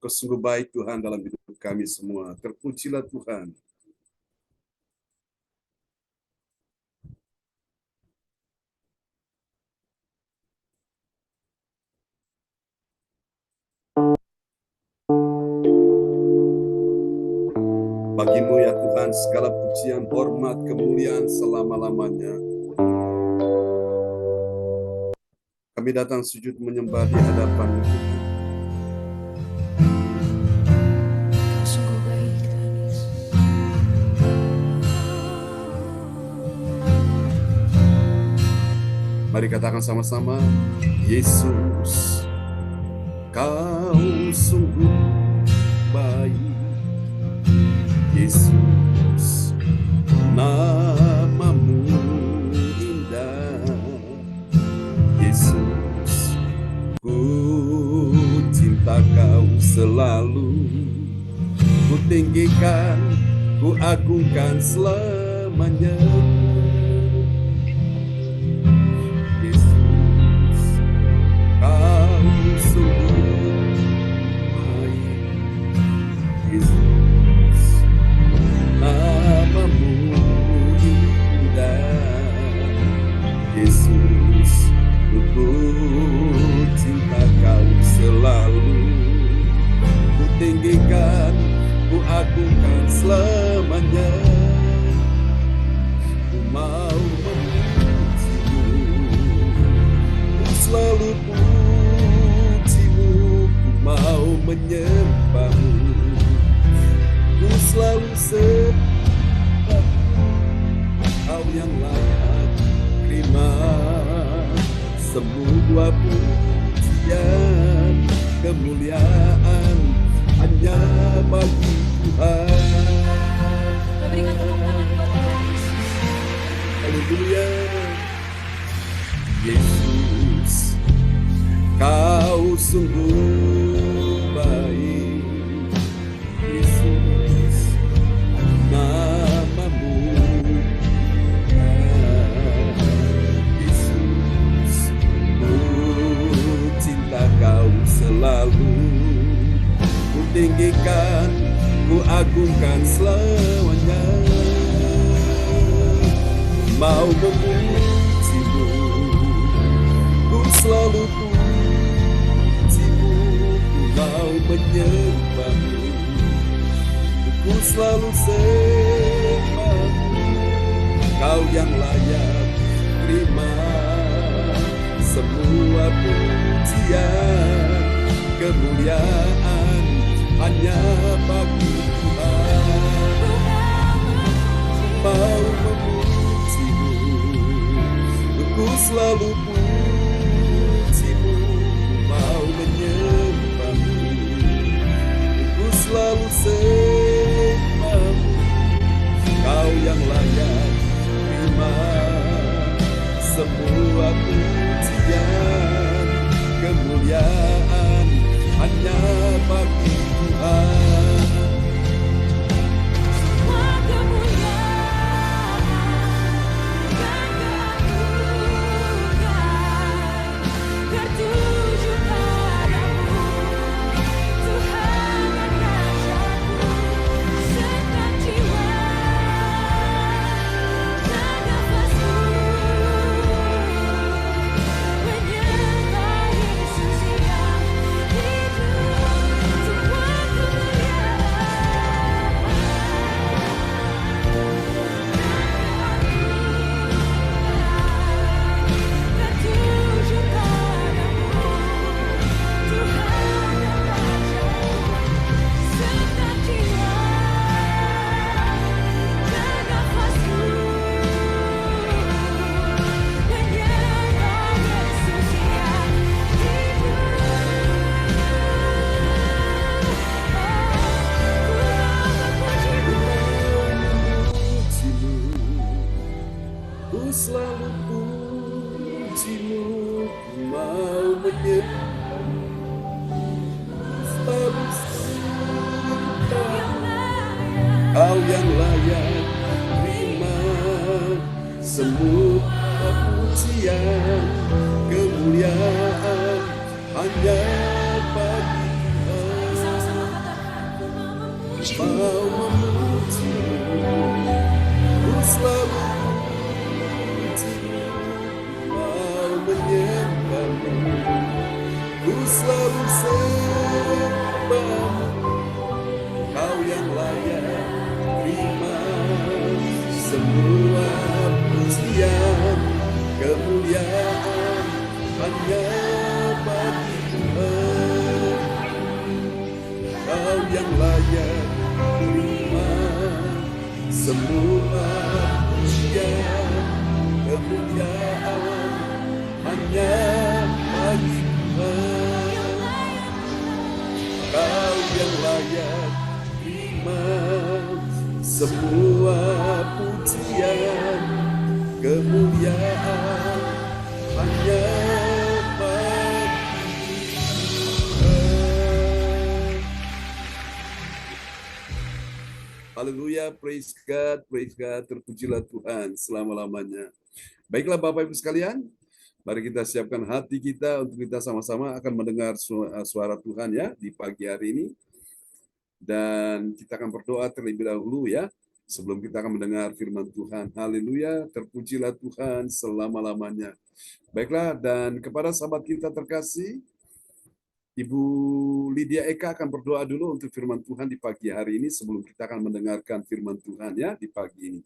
Kau sungguh baik Tuhan dalam hidup kami semua. Terpujilah Tuhan. Bagimu ya Tuhan segala pujian, hormat, kemuliaan selama-lamanya. Kami datang sujud menyembah di hadapan-Mu. Mari katakan sama-sama, Yesus, Kau sungguh baik. Yesus, nama-Mu indah. Yesus, ku cinta Kau selalu. Ku tinggikan, ku agungkan selamanya. Yesus, Kau sungguh baik. Yesus, nama-Mu indah. Yesus, ku cinta Kau selalu. Ku tinggikan, ku agungkan selamanya. Ku mau memuji-Mu, ku selalu puji-Mu. Ku mau menyembah-Mu, ku selalu sembah. Kau yang layak terima semua pujian, kemuliaan hanya bagi Tuhan. Berikan tepuk tangan buat Tuhan Yesus. Haleluya. Yesus, Kau sungguh baik. Yesus, nama-Mu indah. Yesus, ku cinta Kau selalu. Ku tinggikan, ku agungkan selamanya. Mau memuji-Mu, ku selalu puji-Mu. Ku mau menyembah-Mu, ku selalu sembah-Mu. Kau yang layak terima semua pujian, kemuliaan hanya bagi Tuhan. Mau memuji-Mu, ku selalu puji-Mu. Mau menyembah-Mu, ku selalu sembah-Mu. Kau yang layak terima semua pujian, kemuliaan hanya bagi Tuhan. Semua kemuliaan dan keagungan tertuju padamu, Tuhan dan Rajaku. Segenap jiwa dan nafasku menyembah Yesus yang hidup. Semua tertuju padamu, Tuhan dan Rajaku. Segenap jiwa dan nafasku menyembah Yesus yang Ku selalu puji-Mu, ku mau menyembah-Mu, selalu sembah. Kau yang layak terima semua pujian, kemuliaan hanya bagi Tuhan. sama-sama mau memujimu, ku selalu memujimu, mau menyembahmu, ku selalu sembahmu, kau yang layak terima semua pujian, kemuliaan hanya bagi Tuhan. Kau yang layak terima semua pujian, kemuliaan hanya bagi Tuhan. Kau yang layak terima semua pujian, kemuliaan hanya bagi Tuhan. Haleluya, praise God, terpujilah Tuhan selama-lamanya. Baiklah Bapak Ibu sekalian, mari kita siapkan hati kita untuk kita sama-sama akan mendengar suara Tuhan ya di pagi hari ini. Dan kita akan berdoa terlebih dahulu ya, sebelum kita akan mendengar firman Tuhan. Haleluya, terpujilah Tuhan selama-lamanya. Baiklah, dan kepada sahabat kita terkasih, Ibu Lydia Eka akan berdoa dulu untuk firman Tuhan di pagi hari ini sebelum kita akan mendengarkan firman Tuhan ya di pagi ini.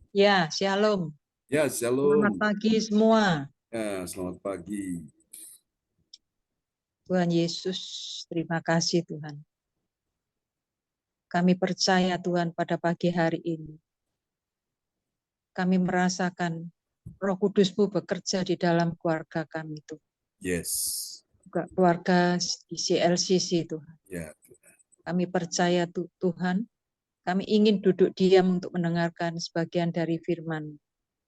Ya, shalom. Ya, shalom. Selamat pagi semua. Ya, selamat pagi. Tuhan Yesus, terima kasih Tuhan. Kami percaya Tuhan pada pagi hari ini. Kami merasakan Roh Kudus-Mu bekerja di dalam keluarga kami Tuhan. Yes. Juga keluarga di CLCC Tuhan. Ya, Kami percaya Tuhan, kami ingin duduk diam untuk mendengarkan sebagian dari firman.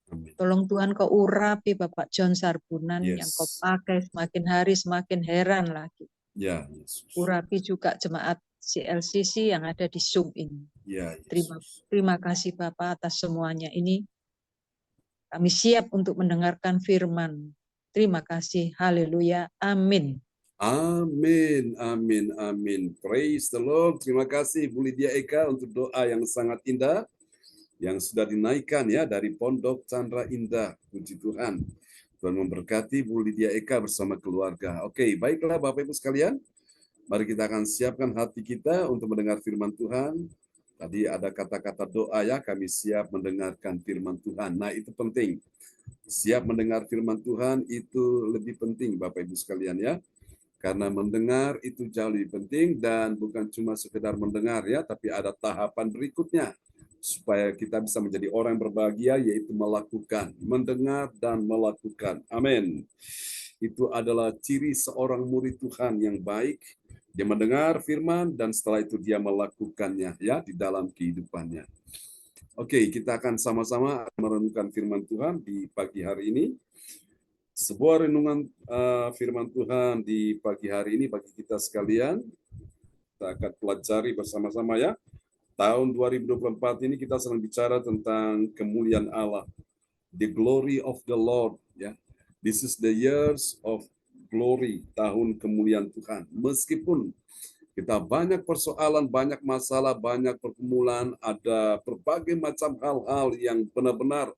amin. Tolong Tuhan kau urapi Bapak John Sarbunan Yes. yang kau pakai semakin hari semakin heran lagi. Ya, Yesus. Urapi juga jemaat CLCC yang ada di Zoom ini. Ya, Yesus. Terima kasih Bapak atas semuanya ini. Kami siap untuk mendengarkan firman. Terima kasih. Haleluya. Amin. Amin, amin, amin. Praise the Lord. Terima kasih Bu Lydia Eka untuk doa yang sangat indah yang sudah dinaikkan ya dari Pondok Chandra Indah. Puji Tuhan. Tuhan memberkati Bu Lydia Eka bersama keluarga. Oke, baiklah Bapak Ibu sekalian. Mari kita akan siapkan hati kita untuk mendengar firman Tuhan. Tadi ada kata-kata doa ya, kami siap mendengarkan firman Tuhan. Nah, itu penting. Siap mendengar firman Tuhan itu lebih penting Bapak Ibu sekalian ya. Karena mendengar itu jauh lebih penting dan bukan cuma sekedar mendengar ya, tapi ada tahapan berikutnya supaya kita bisa menjadi orang yang berbahagia, yaitu melakukan, mendengar dan melakukan. Amin. Itu adalah ciri seorang murid Tuhan yang baik. Dia mendengar firman dan setelah itu dia melakukannya ya di dalam kehidupannya. Oke, kita akan sama-sama merenungkan firman Tuhan di pagi hari ini. Sebuah renungan firman Tuhan di pagi hari ini bagi kita sekalian. Kita akan pelajari bersama-sama ya. Tahun 2024 ini kita sedang bicara tentang kemuliaan Allah. The glory of the Lord. Ya. This is the years of glory, tahun kemuliaan Tuhan. Meskipun kita banyak persoalan, banyak masalah, banyak pergumulan, ada berbagai macam hal-hal yang benar-benar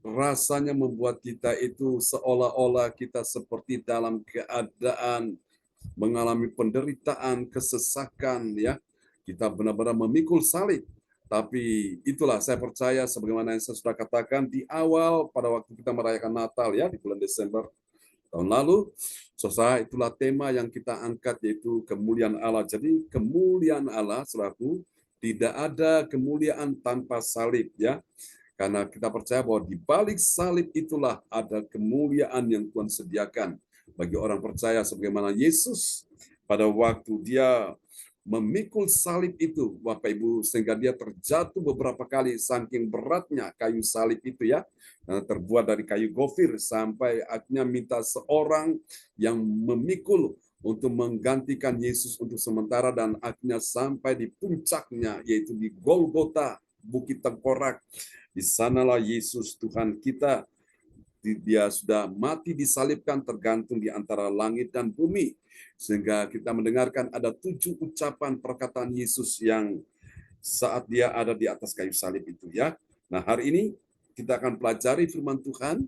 rasanya membuat kita itu seolah-olah kita seperti dalam keadaan mengalami penderitaan, kesesakan ya. Kita benar-benar memikul salib. Tapi itulah saya percaya sebagaimana yang saya sudah katakan di awal pada waktu kita merayakan Natal ya di bulan Desember tahun lalu. Saudara, itulah tema yang kita angkat yaitu kemuliaan Allah. Jadi kemuliaan Allah saudaraku, tidak ada kemuliaan tanpa salib ya. Karena kita percaya bahwa di balik salib itulah ada kemuliaan yang Tuhan sediakan bagi orang percaya sebagaimana Yesus pada waktu dia memikul salib itu, Bapak Ibu, sehingga dia terjatuh beberapa kali saking beratnya kayu salib itu ya, terbuat dari kayu gofir sampai akhirnya minta seorang yang memikul untuk menggantikan Yesus untuk sementara dan akhirnya sampai di puncaknya yaitu di Golgota, Bukit Tengkorak. Di sanalah Yesus Tuhan kita Dia sudah mati disalibkan tergantung di antara langit dan bumi. Sehingga kita mendengarkan ada 7 ucapan perkataan Yesus yang saat dia ada di atas kayu salib itu ya. Nah, hari ini kita akan pelajari firman Tuhan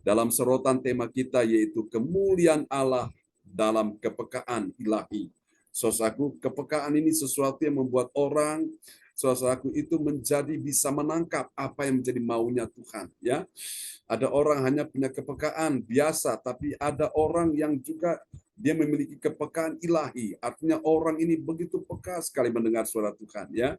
dalam sorotan tema kita yaitu kemuliaan Allah dalam kepekaan ilahi. Saudaraku, kepekaan ini sesuatu yang membuat orang, saudaraku, itu menjadi bisa menangkap apa yang menjadi maunya Tuhan ya. Ada orang hanya punya kepekaan biasa, tapi ada orang yang juga dia memiliki kepekaan ilahi. Artinya orang ini begitu peka sekali mendengar suara Tuhan ya.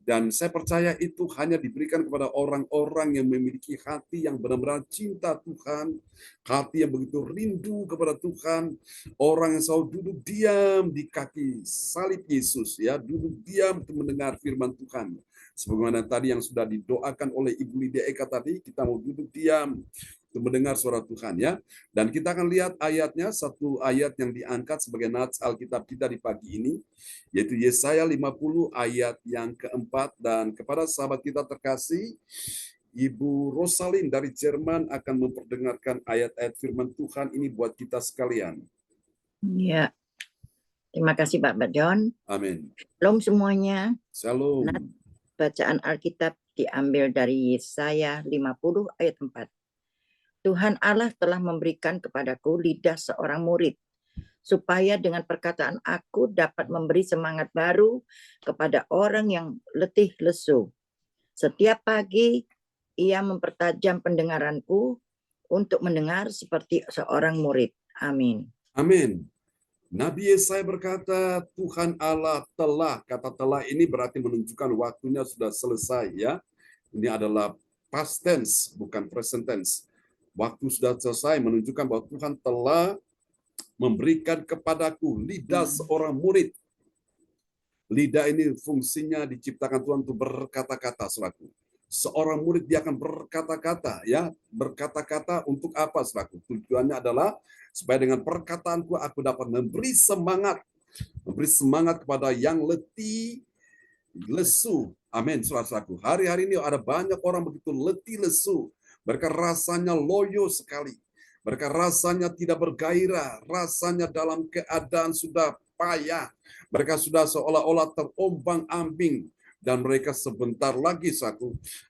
Dan saya percaya itu hanya diberikan kepada orang-orang yang memiliki hati yang benar-benar cinta Tuhan, hati yang begitu rindu kepada Tuhan, orang yang selalu duduk diam di kaki salib Yesus ya, duduk diam untuk mendengar firman Tuhan. Sebagaimana tadi yang sudah didoakan oleh Ibu Lydia Eka tadi, kita mau duduk diam untuk mendengar suara Tuhan ya. Dan kita akan lihat ayatnya, satu ayat yang diangkat sebagai nats Alkitab kita di pagi ini, yaitu Yesaya 50 ayat yang keempat. Dan kepada sahabat kita terkasih, Ibu Rosalind dari Jerman akan memperdengarkan ayat-ayat firman Tuhan ini buat kita sekalian. Ya, terima kasih Pak John. Amin. Shalom semuanya. Shalom. Bacaan Alkitab diambil dari Yesaya 50 ayat 4. Tuhan Allah telah memberikan kepadaku lidah seorang murid, supaya dengan perkataan aku dapat memberi semangat baru kepada orang yang letih lesu. Setiap pagi ia mempertajam pendengaranku untuk mendengar seperti seorang murid. Amin. Amin. Nabi Yesaya berkata, Tuhan Allah telah, kata telah ini berarti menunjukkan waktunya sudah selesai ya. Ini adalah past tense, bukan present tense. Waktu sudah selesai menunjukkan bahwa Tuhan telah memberikan kepadaku lidah seorang murid. Lidah ini fungsinya diciptakan Tuhan untuk berkata-kata, saudaraku. Seorang murid dia akan berkata-kata ya, berkata-kata untuk apa, saudaraku? Tujuannya adalah supaya dengan perkataanku aku dapat memberi semangat kepada yang letih lesu. Amin, saudaraku. Hari-hari ini ada banyak orang begitu letih lesu. Mereka rasanya loyo sekali. Mereka rasanya tidak bergairah, rasanya dalam keadaan sudah payah. Mereka sudah seolah-olah terombang-ambing. Dan mereka sebentar lagi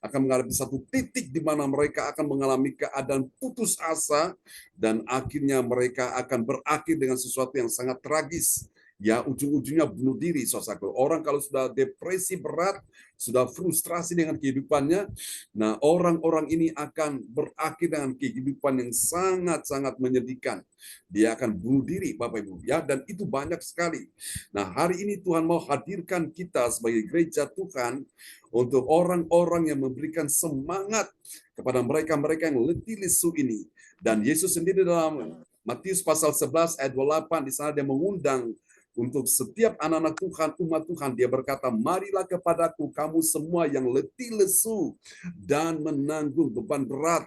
akan menghadapi satu titik di mana mereka akan mengalami keadaan putus asa. Dan akhirnya mereka akan berakhir dengan sesuatu yang sangat tragis. Ya, ujung-ujungnya bunuh diri, saudaraku. Orang kalau sudah depresi berat, sudah frustrasi dengan kehidupannya, nah orang-orang ini akan berakhir dengan kehidupan yang sangat-sangat menyedihkan. Dia akan bunuh diri, Bapak Ibu, ya, dan itu banyak sekali. Nah, hari ini Tuhan mau hadirkan kita sebagai gereja Tuhan untuk orang-orang yang memberikan semangat kepada mereka-mereka yang letih lesu ini. Dan Yesus sendiri dalam Matius pasal 11 ayat 28 di sana dia mengundang untuk setiap anak-anak Tuhan, umat Tuhan, dia berkata, marilah kepadaku kamu semua yang letih lesu dan menanggung beban berat.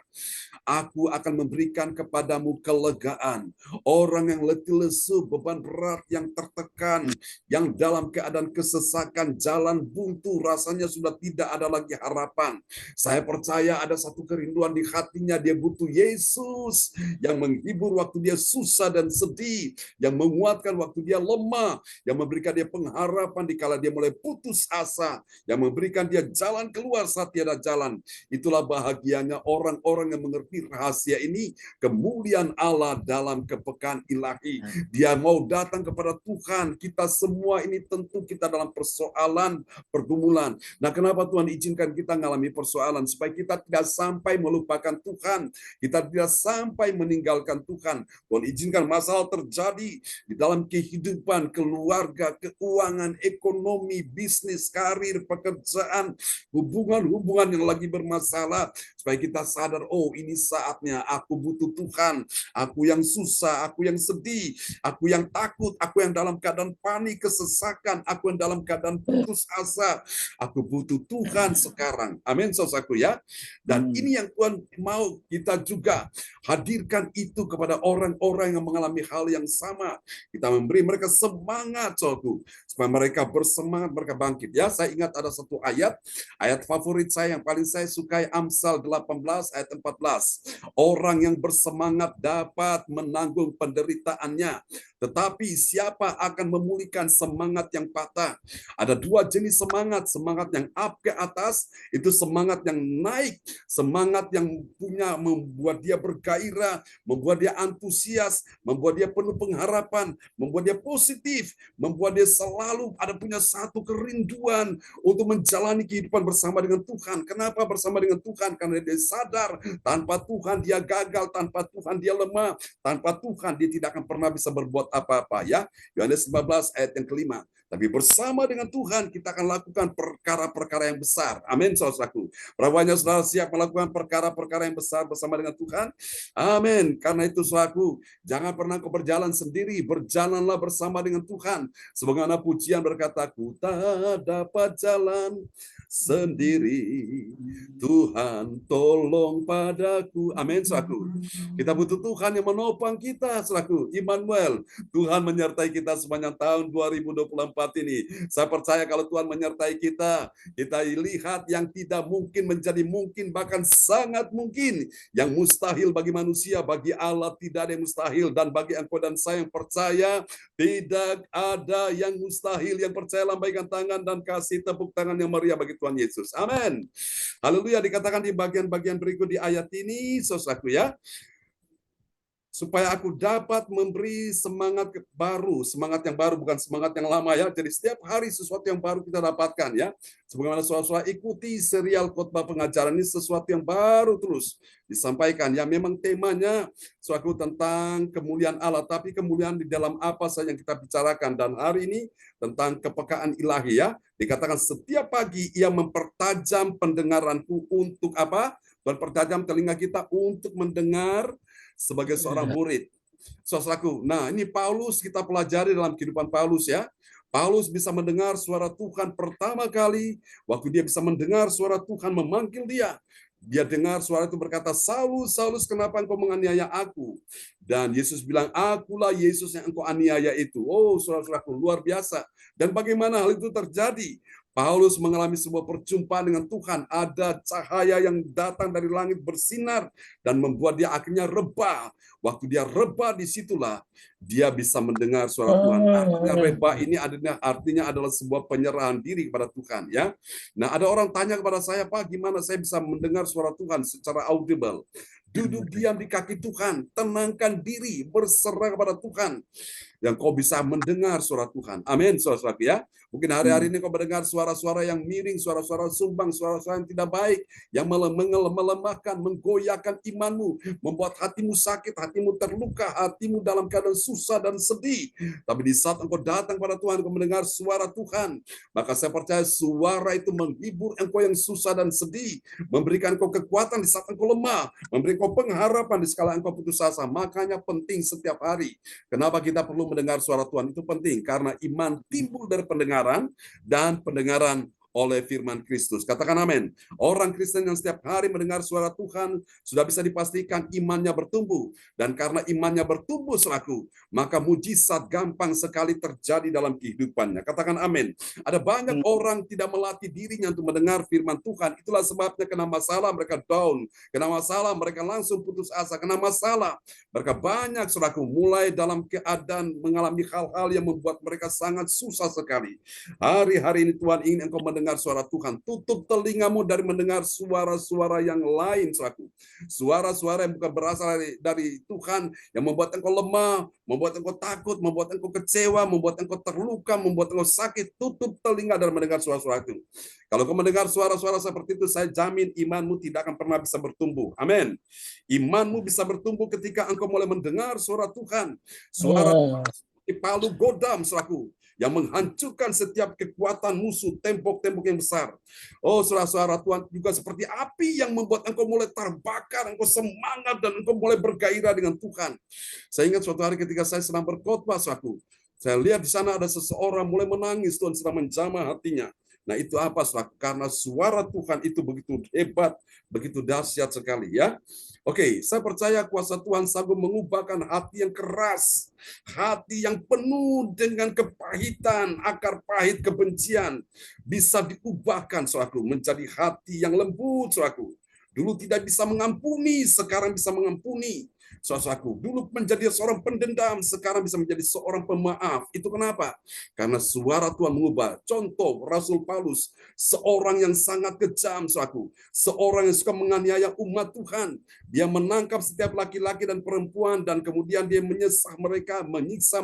Aku akan memberikan kepadamu kelegaan. Orang yang letih lesu, beban berat, yang tertekan, yang dalam keadaan kesesakan, jalan buntu, rasanya sudah tidak ada lagi harapan. Saya percaya ada satu kerinduan di hatinya, dia butuh Yesus yang menghibur waktu dia susah dan sedih, yang menguatkan waktu dia lemah, yang memberikan dia pengharapan dikala dia mulai putus asa, yang memberikan dia jalan keluar saat tiada jalan. Itulah bahagianya orang-orang yang mengerti rahasia ini, kemuliaan Allah dalam kepekaan ilahi. Dia mau datang kepada Tuhan. Kita semua ini tentu kita dalam persoalan, pergumulan. Nah, kenapa Tuhan izinkan kita mengalami persoalan? Supaya kita tidak sampai melupakan Tuhan. Kita tidak sampai meninggalkan Tuhan. Tuhan izinkan masalah terjadi di dalam kehidupan, keluarga, keuangan, ekonomi, bisnis, karir, pekerjaan, hubungan-hubungan yang lagi bermasalah, supaya kita sadar, oh ini saatnya aku butuh Tuhan, aku yang susah, aku yang sedih, aku yang takut, aku yang dalam keadaan panik, kesesakan, aku yang dalam keadaan putus asa, aku butuh Tuhan sekarang. Amin, saudaraku ya. Dan ini yang Tuhan mau kita juga hadirkan itu kepada orang-orang yang mengalami hal yang sama. Kita memberi mereka semangat semangat, saudaraku. Supaya mereka bersemangat, mereka bangkit. Ya, saya ingat ada satu ayat favorit saya yang paling saya sukai, Amsal 18 ayat 14. Orang yang bersemangat dapat menanggung penderitaannya, tetapi siapa akan memulihkan semangat yang patah? Ada dua jenis semangat, semangat yang up ke atas, itu semangat yang naik, semangat yang membuat dia bergairah, membuat dia antusias, membuat dia penuh pengharapan, membuat dia positif, membuat dia selalu punya satu kerinduan untuk menjalani kehidupan bersama dengan Tuhan. Kenapa bersama dengan Tuhan? Karena dia sadar tanpa Tuhan dia gagal, tanpa Tuhan dia lemah, tanpa Tuhan dia tidak akan pernah bisa berbuat apa-apa, ya. Yohanes 15 ayat yang kelima. Tapi bersama dengan Tuhan kita akan lakukan perkara-perkara yang besar. Amin, saudaraku. Berapa banyak saudara siap melakukan perkara-perkara yang besar bersama dengan Tuhan? Amin. Karena itu, saudaraku, jangan pernah kau berjalan sendiri, berjalanlah bersama dengan Tuhan. Sebagaimana pujian berkata, ku tak dapat jalan sendiri, Tuhan tolong padaku. Amin, saudaraku. Kita butuh Tuhan yang menopang kita, saudaraku. Immanuel, Tuhan menyertai kita sepanjang tahun 2024 ini. Saya percaya kalau Tuhan menyertai kita, kita lihat yang tidak mungkin menjadi mungkin, bahkan sangat mungkin. Yang mustahil bagi manusia, bagi Allah tidak ada yang mustahil. Dan bagi engkau dan saya yang percaya, tidak ada yang mustahil. Yang percaya lambaikan tangan dan kasih tepuk tangan yang meriah bagi Tuhan Yesus. Amin. Haleluya. Dikatakan di bagian-bagian berikut di ayat ini, saudaraku, ya. Supaya aku dapat memberi semangat baru, semangat yang baru, bukan semangat yang lama, ya. Jadi setiap hari sesuatu yang baru kita dapatkan, ya. Sebagaimana saudara-saudara ikuti serial khotbah pengajaran ini, sesuatu yang baru terus disampaikan. Ya, memang temanya suatu tentang kemuliaan Allah, tapi kemuliaan di dalam apa saja yang kita bicarakan. Dan hari ini tentang kepekaan ilahi, ya. Dikatakan setiap pagi ia mempertajam pendengaranku untuk apa? Mempertajam telinga kita untuk mendengar sebagai seorang murid. Saudaraku, nah ini Paulus, kita pelajari dalam kehidupan Paulus, ya. Paulus bisa mendengar suara Tuhan pertama kali waktu dia bisa mendengar suara Tuhan memanggil dia. Dia dengar suara itu berkata, Saulus, Saulus, kenapa engkau menganiaya aku? Dan Yesus bilang, akulah Yesus yang engkau aniaya itu. Oh, saudara-saudaraku, luar biasa. Dan bagaimana hal itu terjadi? Paulus mengalami sebuah perjumpaan dengan Tuhan. Ada cahaya yang datang dari langit bersinar dan membuat dia akhirnya rebah. Waktu dia rebah, disitulah dia bisa mendengar suara Tuhan. Artinya rebah ini artinya adalah sebuah penyerahan diri kepada Tuhan, ya. Nah, ada orang tanya kepada saya, Pak, gimana saya bisa mendengar suara Tuhan secara audible? Duduk diam di kaki Tuhan, tenangkan diri, berserah kepada Tuhan, yang kau bisa mendengar suara Tuhan. Amin, saudara-saudara, ya. Mungkin hari-hari ini kau mendengar suara-suara yang miring, suara-suara sumbang, suara-suara yang tidak baik, yang melemahkan, menggoyahkan imanmu, membuat hatimu sakit, hatimu terluka, hatimu dalam keadaan susah dan sedih. Tapi di saat engkau datang pada Tuhan, engkau mendengar suara Tuhan, maka saya percaya suara itu menghibur engkau yang susah dan sedih, memberikan engkau kekuatan di saat engkau lemah, memberikan engkau pengharapan di skala engkau putus asa. Makanya penting setiap hari. Kenapa kita perlu mendengar suara Tuhan? Itu penting karena iman timbul dari pendengaran dan pendengaran oleh firman Kristus. Katakan amin. Orang Kristen yang setiap hari mendengar suara Tuhan sudah bisa dipastikan imannya bertumbuh. Dan karena imannya bertumbuh, saudaraku, maka mujizat gampang sekali terjadi dalam kehidupannya. Katakan amin. Ada banyak orang tidak melatih dirinya untuk mendengar firman Tuhan. Itulah sebabnya kena masalah mereka down. Kena masalah mereka langsung putus asa. Kena masalah mereka banyak, saudaraku, mulai dalam keadaan mengalami hal-hal yang membuat mereka sangat susah sekali. Hari-hari ini Tuhan ingin engkau mendengar suara Tuhan. Tutup telingamu dari mendengar suara-suara yang lain, saudaraku. Suara-suara yang bukan berasal dari Tuhan, yang membuat engkau lemah, membuat engkau takut, membuat engkau kecewa, membuat engkau terluka, membuat engkau sakit. Tutup telinga dari mendengar suara-suara itu. Kalau kau mendengar suara-suara seperti itu, saya jamin imanmu tidak akan pernah bisa bertumbuh. Amin. Imanmu bisa bertumbuh ketika engkau mulai mendengar suara Tuhan. Suara seperti palu godam, saudaraku, yang menghancurkan setiap kekuatan musuh, tembok-tembok yang besar. Oh, saudara-saudara, Tuhan juga seperti api yang membuat engkau mulai terbakar, engkau semangat, dan engkau mulai bergairah dengan Tuhan. Saya ingat suatu hari ketika saya sedang berkhotbah, saudaraku, saya lihat di sana ada seseorang mulai menangis, Tuhan sedang menjamah hatinya. Nah, itu apa, saudara? Karena suara Tuhan itu begitu hebat, begitu dahsyat sekali, ya. Oke, saya percaya kuasa Tuhan sanggup mengubahkan hati yang keras, hati yang penuh dengan kepahitan, akar pahit kebencian, bisa diubahkan, saudaraku, menjadi hati yang lembut, saudaraku. Dulu tidak bisa mengampuni, sekarang bisa mengampuni. Saudaraku, dulu menjadi seorang pendendam, sekarang bisa menjadi seorang pemaaf. Itu kenapa? Karena suara Tuhan mengubah. Contoh, Rasul Paulus, seorang yang sangat kejam, saudaraku. Seorang yang suka menganiaya umat Tuhan. Dia menangkap setiap laki-laki dan perempuan, dan kemudian dia menyiksa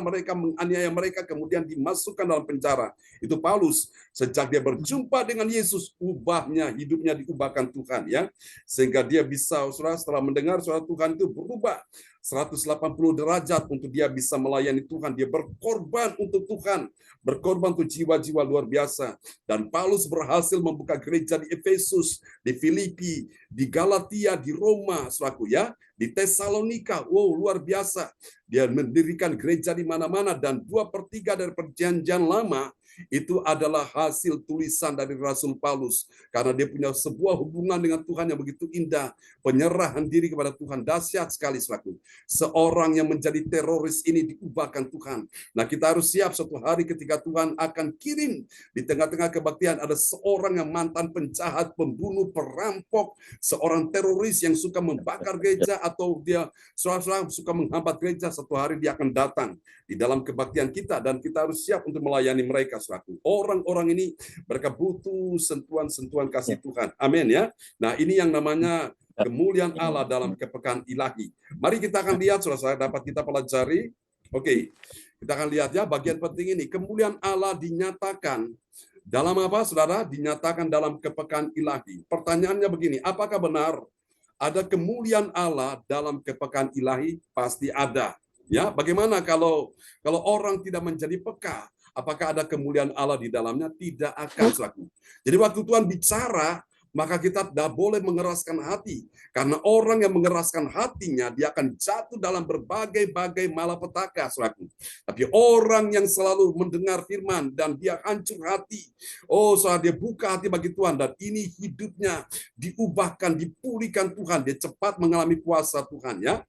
mereka, menganiaya mereka, kemudian dimasukkan dalam penjara. Itu Paulus. Sejak dia berjumpa dengan Yesus, hidupnya diubahkan Tuhan, ya. Sehingga dia bisa, saudara, setelah mendengar suara Tuhan itu berubah 180 derajat untuk dia bisa melayani Tuhan. Dia berkorban untuk Tuhan, berkorban untuk jiwa-jiwa luar biasa. Dan Paulus berhasil membuka gereja di Efesus, di Filipi, di Galatia, di Roma, saudaraku, ya, di Tesalonika. Wow, luar biasa. Dia mendirikan gereja di mana-mana, dan 2/3 dari perjanjian lama itu adalah hasil tulisan dari Rasul Paulus, karena dia punya sebuah hubungan dengan Tuhan yang begitu indah, penyerahan diri kepada Tuhan, dahsyat sekali, saudaraku. Seorang yang menjadi teroris ini diubahkan Tuhan. Nah, kita harus siap suatu hari ketika Tuhan akan kirim di tengah-tengah kebaktian ada seorang yang mantan penjahat, pembunuh, perampok, seorang teroris yang suka membakar gereja, atau dia seorang suka menghambat gereja. Satu hari dia akan datang di dalam kebaktian kita, dan kita harus siap untuk melayani mereka, saudaraku. Orang-orang ini mereka butuh sentuhan-sentuhan kasih Tuhan. Amin, ya. Nah, ini yang namanya kemuliaan Allah dalam kepekaan ilahi. Mari kita akan lihat, saudara, dapat kita pelajari. Oke, kita akan lihat, ya, bagian penting ini. Kemuliaan Allah dinyatakan dalam apa, saudara? Dinyatakan dalam kepekaan ilahi. Pertanyaannya begini, apakah benar ada kemuliaan Allah dalam kepekaan ilahi? Pasti ada. Ya, bagaimana kalau orang tidak menjadi peka? Apakah ada kemuliaan Allah di dalamnya? Tidak akan, saudaraku. Jadi waktu Tuhan bicara, maka kita tidak boleh mengeraskan hati. Karena orang yang mengeraskan hatinya, dia akan jatuh dalam berbagai-bagai malapetaka, saudaraku. Tapi orang yang selalu mendengar firman dan dia hancur hati, saudara, dia buka hati bagi Tuhan, dan ini hidupnya diubahkan, dipulihkan Tuhan, dia cepat mengalami kuasa Tuhan, ya.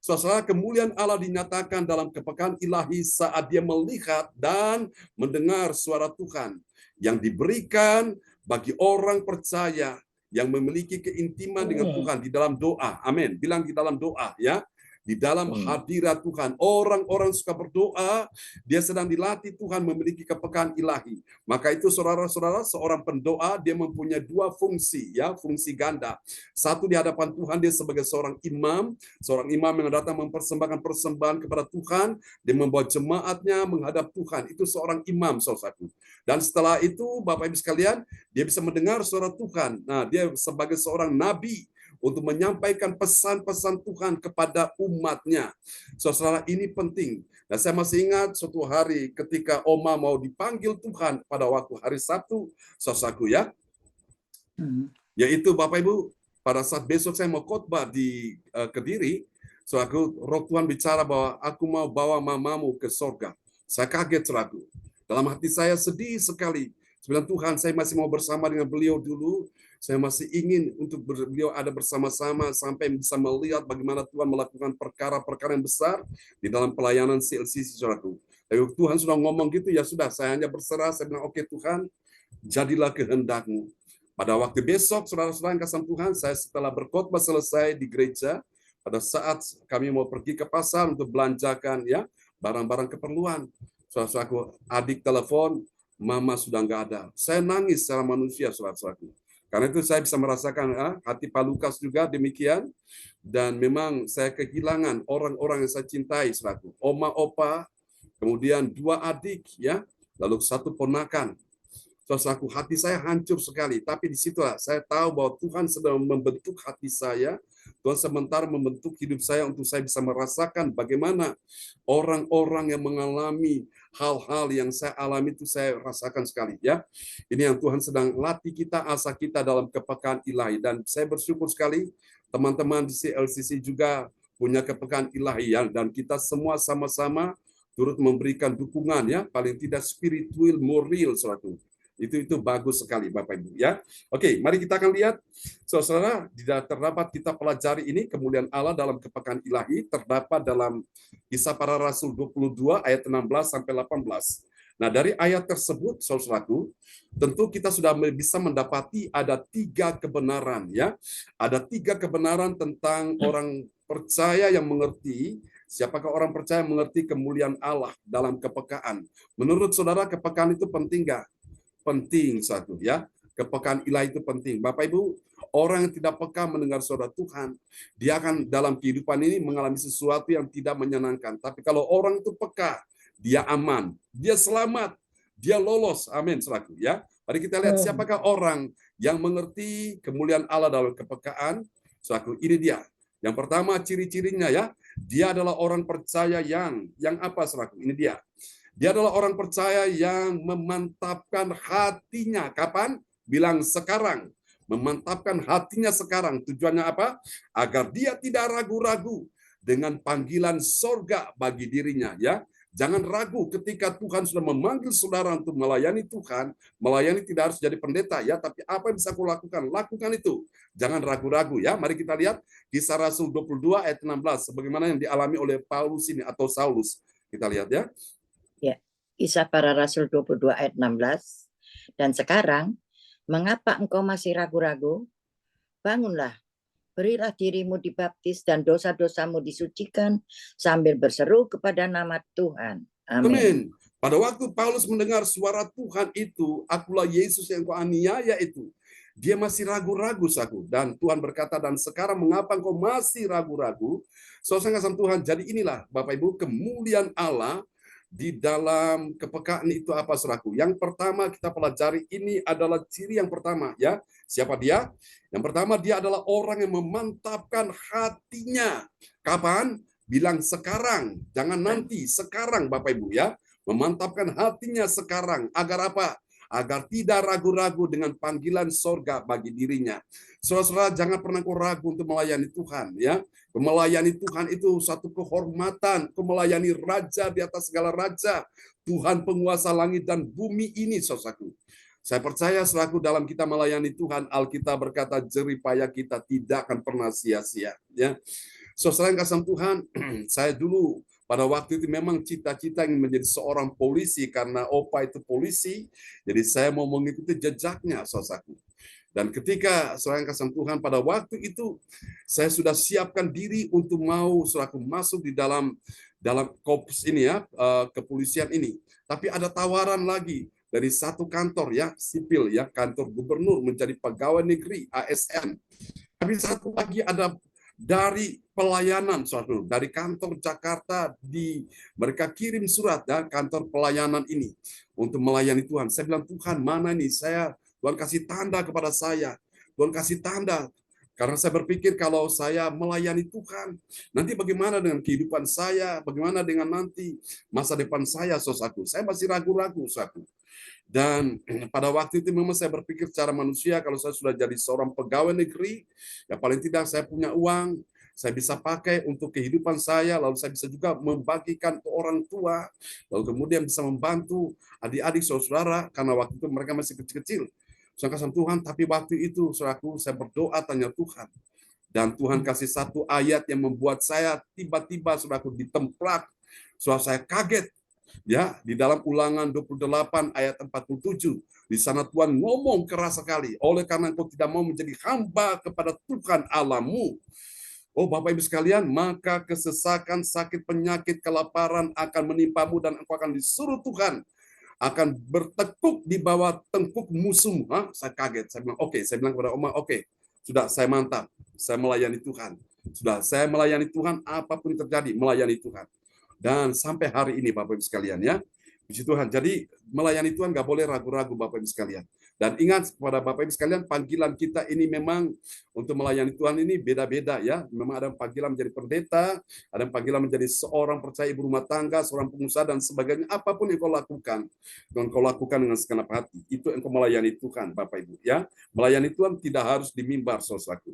Saudara, kemuliaan Allah dinyatakan dalam kepekaan ilahi saat dia melihat dan mendengar suara Tuhan yang diberikan bagi orang percaya yang memiliki keintiman dengan Tuhan di dalam doa. Amin. Bilang di dalam doa, ya. Di dalam hadirat Tuhan. Orang-orang suka berdoa, dia sedang dilatih Tuhan memiliki kepekaan ilahi. Maka itu, saudara-saudara, seorang pendoa dia mempunyai dua fungsi, ya, fungsi ganda. Satu, di hadapan Tuhan dia sebagai seorang imam yang datang mempersembahkan persembahan kepada Tuhan, dia membawa jemaatnya menghadap Tuhan. Itu seorang imam, saudaraku. Dan setelah itu, Bapak Ibu sekalian, dia bisa mendengar suara Tuhan. Nah, dia sebagai seorang nabi untuk menyampaikan pesan-pesan Tuhan kepada umatnya. Saudara, ini penting. Nah, saya masih ingat suatu hari ketika Oma mau dipanggil Tuhan pada waktu hari Sabtu, saudaraku, ya. Yaitu, Bapak Ibu, pada saat besok saya mau khotbah di Kediri, saudaraku, Roh Tuhan bicara bahwa aku mau bawa mamamu ke sorga. Saya kaget, saudaraku. Dalam hati saya sedih sekali. Sebenarnya Tuhan, saya masih mau bersama dengan beliau dulu. Saya masih ingin untuk beliau ada bersama-sama sampai bisa melihat bagaimana Tuhan melakukan perkara-perkara yang besar di dalam pelayanan CLCC, saudaraku. Tapi Tuhan sudah ngomong gitu, ya sudah, saya hanya berserah. Saya bilang, oke Tuhan, jadilah kehendak-Mu. Pada waktu besok, saudara-saudara yang kasih Tuhan, saya setelah berkhotbah selesai di gereja, pada saat kami mau pergi ke pasar untuk belanjakan, ya, barang-barang keperluan. Saudara-saudaraku, adik telepon, mama sudah nggak ada. Saya nangis secara manusia, saudara-saudaraku. Karena itu saya bisa merasakan hati Pak Lukas juga demikian. Dan memang saya kehilangan orang-orang yang saya cintai, saudaraku. Oma, opa, kemudian 2 adik, ya, lalu 1 ponakan. Saudaraku, hati saya hancur sekali. Tapi di situlah saya tahu bahwa Tuhan sedang membentuk hati saya. Tuhan sementara membentuk hidup saya untuk saya bisa merasakan bagaimana orang-orang yang mengalami hal-hal yang saya alami itu saya rasakan sekali, ya. Ini yang Tuhan sedang latih kita, asa kita dalam kepekaan ilahi. Dan saya bersyukur sekali teman-teman di CLCC juga punya kepekaan ilahi, ya. Dan kita semua sama-sama turut memberikan dukungan, ya, paling tidak spiritual, moral, saudaraku. Itu bagus sekali Bapak Ibu ya. Oke, mari kita akan lihat saudara, terdapat kita pelajari ini kemuliaan Allah dalam kepekaan ilahi terdapat dalam Kisah Para Rasul 22 ayat 16 sampai 18. Nah, dari ayat tersebut saudaraku, tentu kita sudah bisa mendapati ada 3 kebenaran ya. Ada 3 kebenaran tentang orang percaya yang mengerti. Siapakah orang percaya mengerti kemuliaan Allah dalam kepekaan? Menurut saudara, kepekaan itu penting nggak? Penting satu ya. Kepekaan ilahi itu penting. Bapak Ibu, orang yang tidak peka mendengar suara Tuhan, dia akan dalam kehidupan ini mengalami sesuatu yang tidak menyenangkan. Tapi kalau orang itu peka, dia aman, dia selamat, dia lolos. Amin, saudaraku ya. Mari kita lihat siapakah orang yang mengerti kemuliaan Allah dalam kepekaan. Saudaraku, ini dia. Yang pertama ciri-cirinya ya, dia adalah orang percaya yang apa saudaraku? Ini dia. Dia adalah orang percaya yang memantapkan hatinya. Kapan? Bilang sekarang. Memantapkan hatinya sekarang. Tujuannya apa? Agar dia tidak ragu-ragu dengan panggilan sorga bagi dirinya. Ya, jangan ragu ketika Tuhan sudah memanggil saudara untuk melayani Tuhan. Melayani tidak harus jadi pendeta ya, tapi apa yang bisa aku lakukan? Lakukan itu. Jangan ragu-ragu ya. Mari kita lihat Kisah Rasul 22 ayat 16 sebagaimana yang dialami oleh Paulus ini atau Saulus. Kita lihat ya. Ya, Kisah Para Rasul 22 ayat 16. Dan sekarang, mengapa engkau masih ragu-ragu? Bangunlah, berilah dirimu dibaptis dan dosa-dosamu disucikan sambil berseru kepada nama Tuhan. Amin. Amin. Pada waktu Paulus mendengar suara Tuhan itu, akulah Yesus yang kau aniaya itu. Dia masih ragu-ragu, saudaraku. Dan Tuhan berkata, dan sekarang mengapa engkau masih ragu-ragu? Saudara kasih Tuhan, jadi inilah Bapak Ibu kemuliaan Allah di dalam kepekaan itu apa saudaraku? Yang pertama kita pelajari ini adalah ciri yang pertama ya. Siapa dia? Yang pertama dia adalah orang yang memantapkan hatinya. Kapan? Bilang sekarang, jangan nanti, sekarang Bapak Ibu ya. Memantapkan hatinya sekarang. Agar apa? Agar tidak ragu-ragu dengan panggilan sorga bagi dirinya. Saudara-saudara, jangan pernah kau ragu untuk melayani Tuhan ya. Melayani Tuhan itu satu kehormatan, melayani Raja di atas segala raja, Tuhan penguasa langit dan bumi ini, saudaraku. Saya percaya selaku dalam kita melayani Tuhan, Alkitab berkata jerih payah kita tidak akan pernah sia-sia. Ya, saudara yang kasih Tuhan, saya dulu pada waktu itu memang cita-cita ingin menjadi seorang polisi karena opa itu polisi, jadi saya mau mengikuti jejaknya, saudaraku. Dan ketika saudara yang kasih Tuhan pada waktu itu, saya sudah siapkan diri untuk mau saudaraku masuk di dalam korps ini ya, kepolisian ini. Tapi ada tawaran lagi dari satu kantor ya, sipil ya, kantor gubernur menjadi pegawai negeri ASN. Tapi satu lagi ada dari pelayanan, saudara, dari kantor Jakarta mereka kirim surat ya, kantor pelayanan ini untuk melayani Tuhan. Saya bilang, Tuhan mana nih Tuhan kasih tanda kepada saya. Tuhan kasih tanda. Karena saya berpikir kalau saya melayani Tuhan, nanti bagaimana dengan kehidupan saya? Bagaimana dengan nanti masa depan saya, saudaraku? Saya masih ragu-ragu, saudaraku. Dan pada waktu itu memang saya berpikir secara manusia, kalau saya sudah jadi seorang pegawai negeri, ya paling tidak saya punya uang, saya bisa pakai untuk kehidupan saya, lalu saya bisa juga membagikan ke orang tua, lalu kemudian bisa membantu adik-adik saudara, karena waktu itu mereka masih kecil-kecil. Saya kasih Tuhan, tapi waktu itu saudaraku, saya berdoa tanya Tuhan. Dan Tuhan kasih satu ayat yang membuat saya tiba-tiba saudaraku ditemplak. Saudara saya kaget. Ya, di dalam Ulangan 28 ayat 47, di sana Tuhan ngomong keras sekali, oleh karena engkau tidak mau menjadi hamba kepada Tuhan Allahmu. Oh Bapak Ibu sekalian, maka kesesakan, sakit, penyakit, kelaparan akan menimpamu dan engkau akan disuruh Tuhan akan bertekuk di bawah tengkuk musuhmu. Saya kaget, saya bilang oke, saya bilang kepada Oma, oke, sudah saya mantap, saya melayani Tuhan. Sudah saya melayani Tuhan, apapun yang terjadi, melayani Tuhan. Dan sampai hari ini Bapak Ibu sekalian ya, puji Tuhan. Jadi melayani Tuhan nggak boleh ragu-ragu Bapak Ibu sekalian. Dan ingat kepada Bapak Ibu sekalian, panggilan kita ini memang untuk melayani Tuhan ini beda-beda ya. Memang ada panggilan menjadi pendeta, ada panggilan menjadi seorang percaya ibu rumah tangga, seorang pengusaha dan sebagainya. Apapun yang kau lakukan, yang kau lakukan dengan segenap hati, itu engkau melayani Tuhan Bapak Ibu ya. Melayani Tuhan tidak harus di mimbar, saudaraku.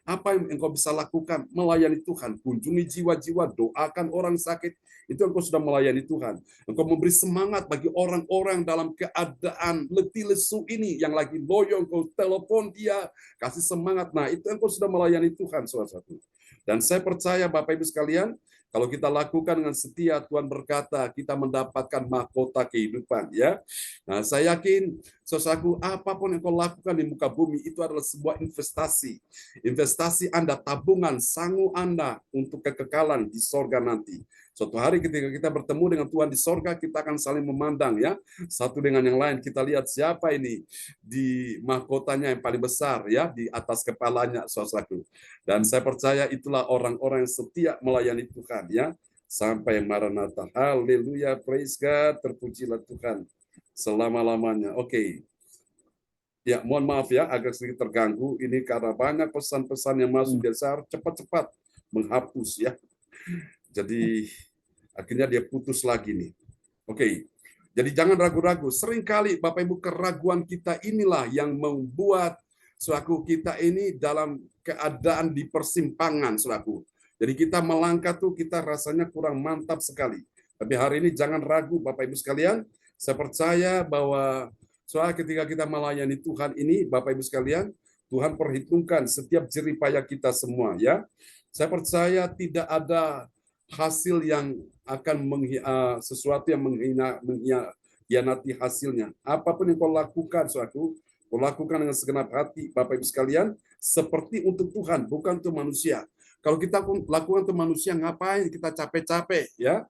Apa yang engkau bisa lakukan? Melayani Tuhan, kunjungi jiwa-jiwa, doakan orang sakit, itu engkau sudah melayani Tuhan. Engkau memberi semangat bagi orang-orang dalam keadaan letih lesu ini, yang lagi loyo, engkau telepon dia, kasih semangat. Nah, itu engkau sudah melayani Tuhan, saudara-saudara. Dan saya percaya Bapak Ibu sekalian, kalau kita lakukan dengan setia, Tuhan berkata, kita mendapatkan mahkota kehidupan. Ya, nah saya yakin, saudaraku, apapun yang kau lakukan di muka bumi itu adalah sebuah investasi. Investasi Anda, tabungan, sangu Anda untuk kekekalan di sorga nanti. Suatu hari ketika kita bertemu dengan Tuhan di sorga, kita akan saling memandang ya, satu dengan yang lain. Kita lihat siapa ini di mahkotanya yang paling besar ya, di atas kepalanya, saudaraku. Dan saya percaya itulah orang-orang yang setia melayani Tuhan ya, sampai Maranatha. Haleluya, praise God, terpujilah Tuhan selama-lamanya. Oke. Ya, mohon maaf ya, agak sedikit terganggu. Ini karena banyak pesan-pesan yang masuk, biar saya harus cepat-cepat menghapus ya. Jadi akhirnya dia putus lagi nih. Oke. Jadi jangan ragu-ragu. Seringkali Bapak Ibu, keraguan kita inilah yang membuat saudaraku kita ini dalam keadaan di persimpangan, saudaraku. Jadi kita melangkah tuh kita rasanya kurang mantap sekali. Tapi hari ini jangan ragu Bapak Ibu sekalian. Saya percaya bahwa soal ketika kita melayani Tuhan ini, Bapak Ibu sekalian, Tuhan perhitungkan setiap jerih payah kita semua ya. Saya percaya tidak ada hasil yang akan sesuatu yang mengkhianati hasilnya. Apapun yang kau lakukan, saudaraku, kau lakukan dengan segenap hati, Bapak Ibu sekalian, seperti untuk Tuhan, bukan untuk manusia. Kalau kita lakukan untuk manusia, ngapain kita capek-capek ya?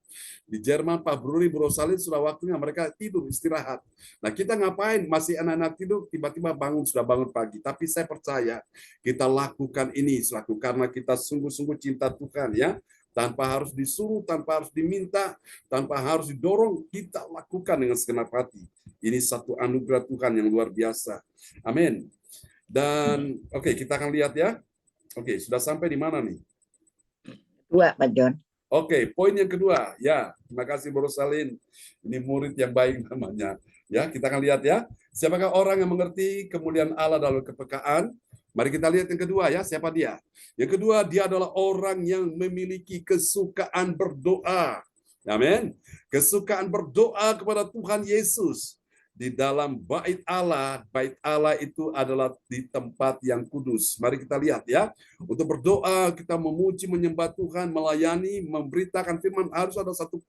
Di Jerman, Pak Bruri, Bro Salin sudah waktunya mereka tidur, istirahat. Nah, kita ngapain? Masih anak-anak tidur, tiba-tiba sudah bangun pagi. Tapi saya percaya kita lakukan ini selaku karena kita sungguh-sungguh cinta Tuhan ya. Tanpa harus disuruh, tanpa harus diminta, tanpa harus didorong, kita lakukan dengan segenap hati. Ini satu anugerah Tuhan yang luar biasa. Amin. Dan oke, kita akan lihat ya. Oke, sudah sampai di mana nih? Dua, Pak John. Oke, poin yang kedua. Ya, terima kasih Bro Salin. Ini murid yang baik namanya. Ya, kita akan lihat ya. Siapakah orang yang mengerti kemuliaan Allah dalam kepekaan? Mari kita lihat yang kedua ya, siapa dia? Yang kedua, dia adalah orang yang memiliki kesukaan berdoa. Amin. Kesukaan berdoa kepada Tuhan Yesus. Di dalam bait Allah itu adalah di tempat yang kudus. Mari kita lihat ya. Untuk berdoa, kita memuji, menyembah Tuhan, melayani, memberitakan firman, harus ada satu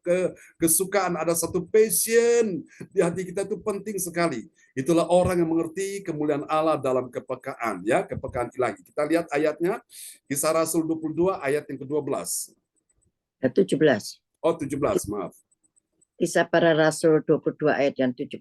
kesukaan, ada satu passion di hati kita, itu penting sekali. Itulah orang yang mengerti kemuliaan Allah dalam kepekaan ya, kepekaan ilahi. Kita lihat ayatnya, Kisah Rasul 22 ayat yang ke-12. 17. Oh, 17, maaf. Kisah Para Rasul 22 ayat yang 17.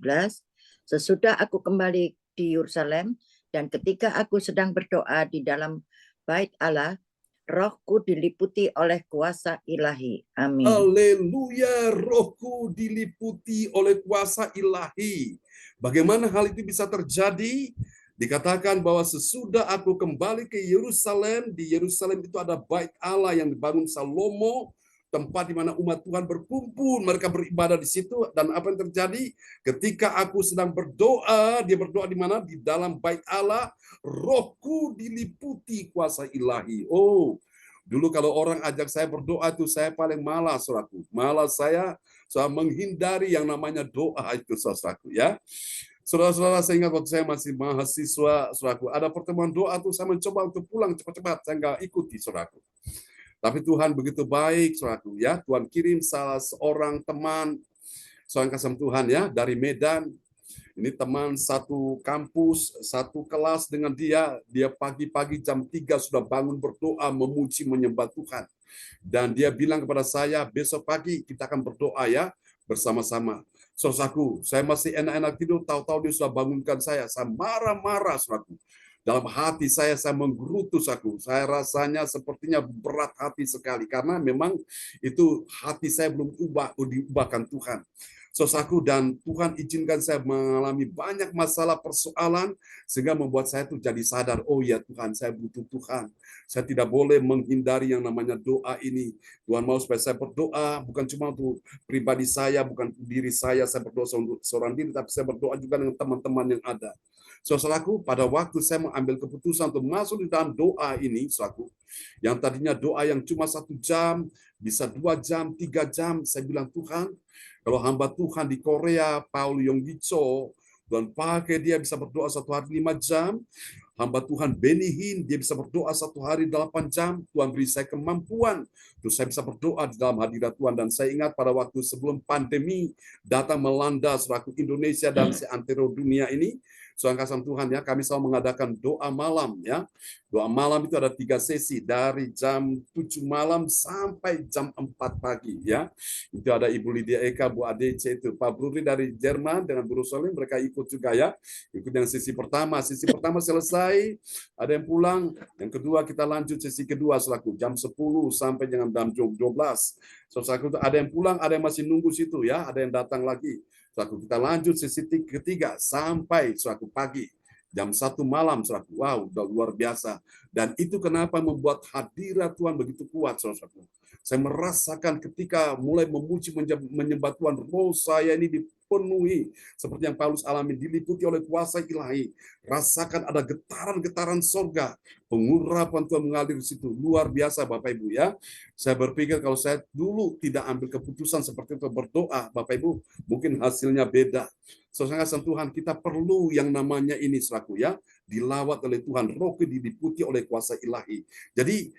Sesudah aku kembali di Yerusalem dan ketika aku sedang berdoa di dalam bait Allah, rohku diliputi oleh kuasa ilahi. Amin. Haleluya, rohku diliputi oleh kuasa ilahi. Bagaimana hal itu bisa terjadi? Dikatakan bahwa sesudah aku kembali ke Yerusalem, di Yerusalem itu ada bait Allah yang dibangun Salomo, tempat di mana umat Tuhan berkumpul, mereka beribadah di situ. Dan apa yang terjadi? Ketika aku sedang berdoa, dia berdoa di mana? Di dalam bait Allah, rohku diliputi kuasa ilahi. Oh, dulu kalau orang ajak saya berdoa itu saya paling malas, saudaraku. Malas saya menghindari yang namanya doa itu, saudaraku ya. Saudara-saudara, saya ingat waktu saya masih mahasiswa, saudaraku, ada pertemuan doa tuh saya mencoba untuk pulang cepat-cepat, saya nggak ikuti, saudaraku. Tapi Tuhan begitu baik, saudaraku ya. Tuhan kirim salah seorang teman, seorang kasih Tuhan ya, dari Medan. Ini teman satu kampus, satu kelas dengan dia. Dia pagi-pagi jam 3 sudah bangun berdoa, memuji, menyembah Tuhan. Dan dia bilang kepada saya, besok pagi kita akan berdoa ya, bersama-sama. Saudaraku, saya masih enak-enak tidur, tahu-tahu dia sudah bangunkan saya. Saya marah-marah, saudaraku. Dalam hati saya menggerutu, saudaraku. Saya rasanya sepertinya berat hati sekali. Karena memang itu hati saya belum diubahkan Tuhan. Saudaraku, dan Tuhan izinkan saya mengalami banyak masalah persoalan sehingga membuat saya tuh jadi sadar, oh ya Tuhan, saya butuh Tuhan. Saya tidak boleh menghindari yang namanya doa ini. Tuhan mau supaya saya berdoa bukan cuma untuk pribadi saya, bukan untuk diri saya berdoa untuk seorang diri, tapi saya berdoa juga dengan teman-teman yang ada. Saudaraku, pada waktu saya mengambil keputusan untuk masuk di dalam doa ini, saudaraku, yang tadinya doa yang cuma 1 jam, bisa 2 jam, 3 jam, saya bilang Tuhan, kalau hamba Tuhan di Korea, Paul Yong Gicho, Tuhan pakai dia bisa berdoa 1 hari 5 jam. Hamba Tuhan Benny Hinn, dia bisa berdoa 1 hari 8 jam. Tuhan beri saya kemampuan, terus saya bisa berdoa di dalam hadirat Tuhan. Dan saya ingat pada waktu sebelum pandemi datang melanda selaku Indonesia dan seantero dunia ini, Saudara kasih Tuhan ya, kami selalu mengadakan doa malam ya. Doa malam itu ada 3 sesi dari jam 7 malam sampai jam 4 pagi ya. Itu ada Ibu Lydia Eka, Bu ADC itu, Pak Bruri dari Jerman dengan Bu Rosaline, mereka ikut juga ya. Ikut yang sesi pertama selesai, ada yang pulang. Yang kedua kita lanjut sesi kedua selaku jam 10 sampai jam 12. Saudara, ada yang pulang, ada yang masih nunggu situ ya, ada yang datang lagi. Selaku kita lanjut sesi ketiga sampai selaku pagi jam 1 malam selaku. Wow, udah luar biasa. Dan itu kenapa membuat hadirat Tuhan begitu kuat, saudara. Saya merasakan ketika mulai memuji menyembah Tuhan, roh saya ini dipenuhi seperti yang Paulus alami, diliputi oleh kuasa ilahi. Rasakan ada getaran-getaran sorga, pengurapan Tuhan mengalir di situ. Luar biasa Bapak Ibu ya. Saya berpikir kalau saya dulu tidak ambil keputusan seperti itu berdoa, Bapak Ibu, mungkin hasilnya beda. Saudara Tuhan, kita perlu yang namanya ini selaku ya, dilawat oleh Tuhan, roh diliputi oleh kuasa ilahi. Jadi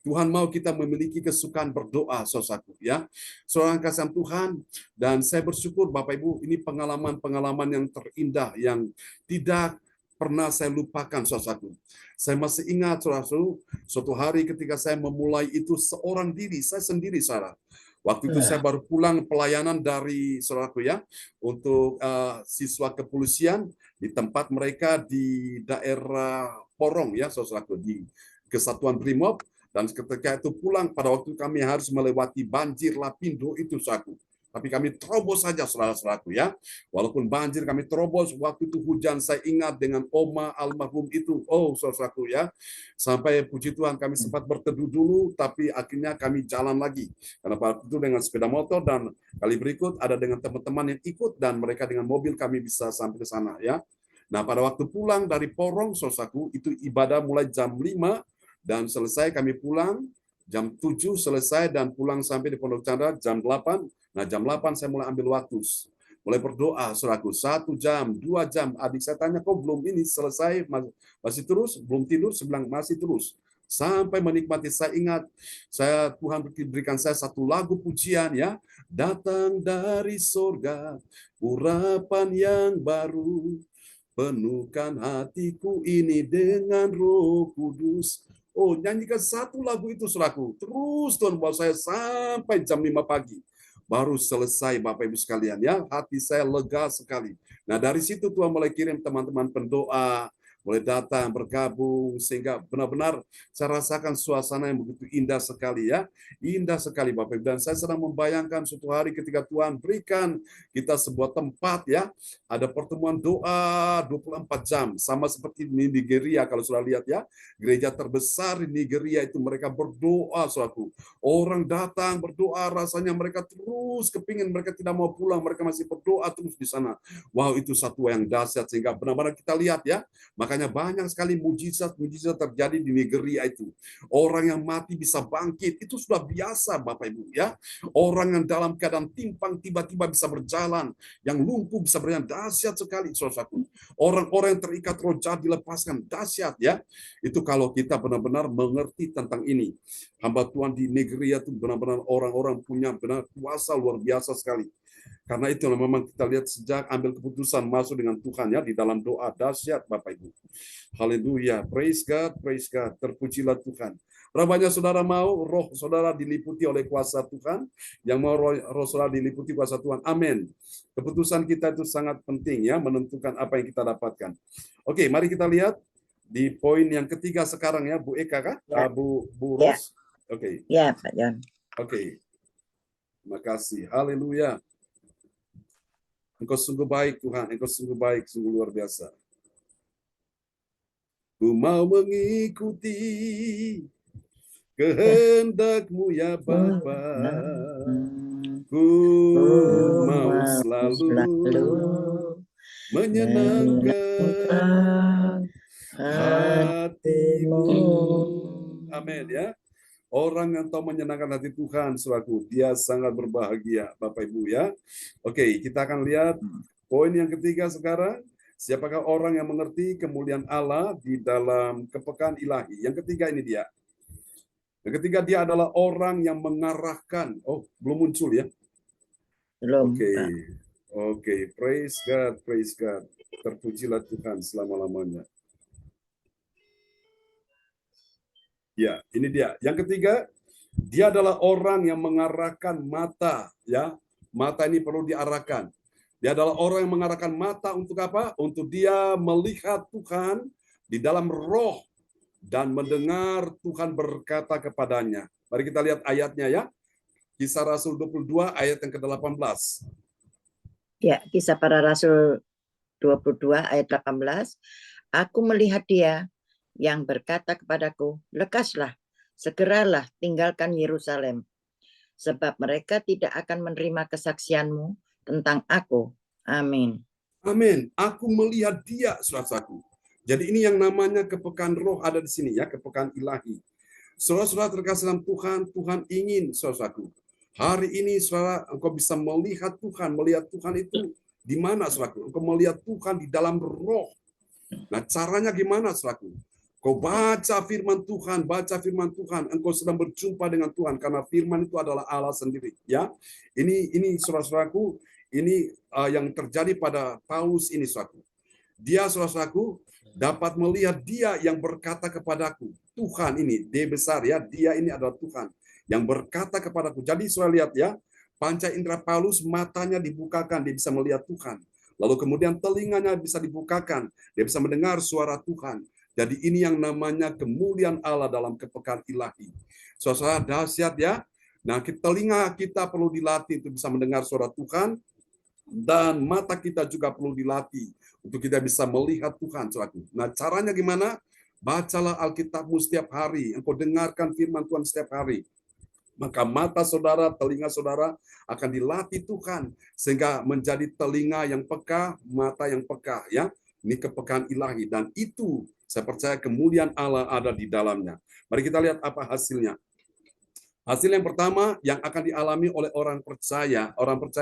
Tuhan mau kita memiliki kesukaan berdoa, saudaraku ya. Seorang kasih Tuhan, dan saya bersyukur Bapak Ibu, ini pengalaman-pengalaman yang terindah yang tidak pernah saya lupakan, saudaraku. Saya masih ingat, saudaraku, suatu hari ketika saya memulai itu seorang diri, saya sendiri, saudara. Waktu itu saya baru pulang pelayanan dari, saudaraku ya, untuk siswa kepolisian di tempat mereka di daerah Porong ya, saudaraku, di Kesatuan Brimob. Dan ketika itu pulang, pada waktu kami harus melewati banjir Lapindo itu saku. Tapi kami terobos saja saudara-saudaraku ya. Walaupun banjir kami terobos, waktu itu hujan saya ingat dengan Oma almarhum itu. Oh saudara-saudaraku ya. Sampai puji Tuhan kami sempat berteduh dulu, tapi akhirnya kami jalan lagi. Karena pada itu dengan sepeda motor dan kali berikut ada dengan teman-teman yang ikut dan mereka dengan mobil kami bisa sampai ke sana ya. Nah pada waktu pulang dari Porong saudaraku, itu ibadah mulai jam 5. Dan selesai kami pulang, jam 7 selesai dan pulang sampai di Pondok Chandra jam 8. Nah jam 8 saya mulai ambil waktu. Mulai berdoa, saudaraku, 1 jam, 2 jam. Adik saya tanya, kok belum ini selesai? Masih terus? Belum tidur? Saya bilang, masih terus. Sampai menikmati, saya ingat, Tuhan berikan saya satu lagu pujian ya. Datang dari surga, urapan yang baru. Penuhkan hatiku ini dengan Roh Kudus. Oh, nyanyikan satu lagu itu saudaraku. Terus Tuhan bawa saya sampai jam 5 pagi. Baru selesai Bapak Ibu sekalian ya. Hati saya lega sekali. Nah, dari situ Tuhan mulai kirim teman-teman pendoa, mulai datang bergabung sehingga benar-benar saya rasakan suasana yang begitu indah sekali ya. Indah sekali Bapak Ibu. Dan saya sedang membayangkan suatu hari ketika Tuhan berikan kita sebuah tempat ya. Ada pertemuan doa 24 jam. Sama seperti di Nigeria kalau sudah lihat ya. Gereja terbesar di Nigeria itu mereka berdoa suatu. Orang datang berdoa rasanya mereka terus kepingin, mereka tidak mau pulang. Mereka masih berdoa terus di sana. Wow, itu satu yang dahsyat sehingga benar-benar kita lihat ya. Makanya banyak sekali mujizat-mujizat terjadi di Nigeria itu. Orang yang mati bisa bangkit. Itu sudah biasa Bapak Ibu ya. Orang yang dalam keadaan timpang tiba-tiba bisa berjalan. Yang lumpuh bisa berjalan. Dahsyat sekali saudaraku. Orang-orang yang terikat roh jahat dilepaskan. Dahsyat ya. Itu kalau kita benar-benar mengerti tentang ini. Hamba Tuhan di Nigeria itu benar-benar orang-orang punya benar kuasa luar biasa sekali. Karena itu memang kita lihat sejak ambil keputusan masuk dengan Tuhan ya di dalam doa dahsyat Bapak Ibu. Haleluya, praise God, terpujilah Tuhan. Berapa saudara mau roh saudara diliputi oleh kuasa Tuhan? Yang mau roh saudara diliputi kuasa Tuhan? Amin. Keputusan kita itu sangat penting ya, menentukan apa yang kita dapatkan. Oke, mari kita lihat di poin yang ketiga sekarang ya, Bu Eka kah? Ya. Bu Ya. Ros? Oke. Ya, Pak John. Oke. Terima kasih. Haleluya. Engkau sungguh baik Tuhan, Engkau sungguh baik, sungguh luar biasa. Ku mau mengikuti kehendak-Mu ya Bapa. Ku mau selalu menyenangkan hati-Mu. Amin ya. Orang yang tahu menyenangkan hati Tuhan, saudaraku, dia sangat berbahagia, Bapak Ibu ya. Oke, kita akan lihat poin yang ketiga sekarang. Siapakah orang yang mengerti kemuliaan Allah di dalam kepekaan ilahi? Yang ketiga ini dia. Yang ketiga dia adalah orang yang mengarahkan. Oh, belum muncul ya? Belum, Oke. Pak. Oke, praise God, praise God. Terpujilah Tuhan selama-lamanya. Ya, ini dia. Yang ketiga, dia adalah orang yang mengarahkan mata, ya. Mata ini perlu diarahkan. Dia adalah orang yang mengarahkan mata untuk apa? Untuk dia melihat Tuhan di dalam roh dan mendengar Tuhan berkata kepadanya. Mari kita lihat ayatnya ya. Kisah Rasul 22 ayat yang ke-18. Ya, Kisah Para Rasul 22 ayat 18. Aku melihat dia yang berkata kepadaku, lekaslah, segeralah tinggalkan Yerusalem, sebab mereka tidak akan menerima kesaksianmu tentang aku. Amin. Amin. Aku melihat dia, saudaraku. Jadi ini yang namanya kepekaan roh ada di sini ya, kepekaan ilahi. Saudara-saudara terkasih dalam Tuhan, Tuhan ingin, saudaraku, hari ini saudara, engkau bisa melihat Tuhan itu di mana, saudaraku? Engkau melihat Tuhan di dalam roh. Nah, caranya gimana, saudaraku? Kau baca firman Tuhan, engkau sedang berjumpa dengan Tuhan karena firman itu adalah Allah sendiri, ya. Ini saudara-saudaraku, ini yang terjadi pada Paulus ini, saudaraku. Dia, saudara-saudaraku, dapat melihat dia yang berkata kepadaku, Tuhan ini, D besar ya, dia ini adalah Tuhan yang berkata kepadaku. Jadi saudara lihat ya, panca indera Paulus matanya dibukakan, dia bisa melihat Tuhan. Lalu kemudian telinganya bisa dibukakan, dia bisa mendengar suara Tuhan. Jadi ini yang namanya kemuliaan Allah dalam kepekaan ilahi. Saudara dahsyat ya. Nah, telinga kita perlu dilatih untuk bisa mendengar suara Tuhan, dan mata kita juga perlu dilatih untuk kita bisa melihat Tuhan, saudaraku. Nah, caranya gimana? Bacalah Alkitabmu setiap hari, engkau dengarkan firman Tuhan setiap hari. Maka mata saudara, telinga saudara akan dilatih Tuhan sehingga menjadi telinga yang peka, mata yang peka, ya. Ini kepekaan ilahi dan itu saya percaya kemuliaan Allah ada di dalamnya. Mari kita lihat apa hasilnya. Hasil yang pertama yang akan dialami oleh orang percaya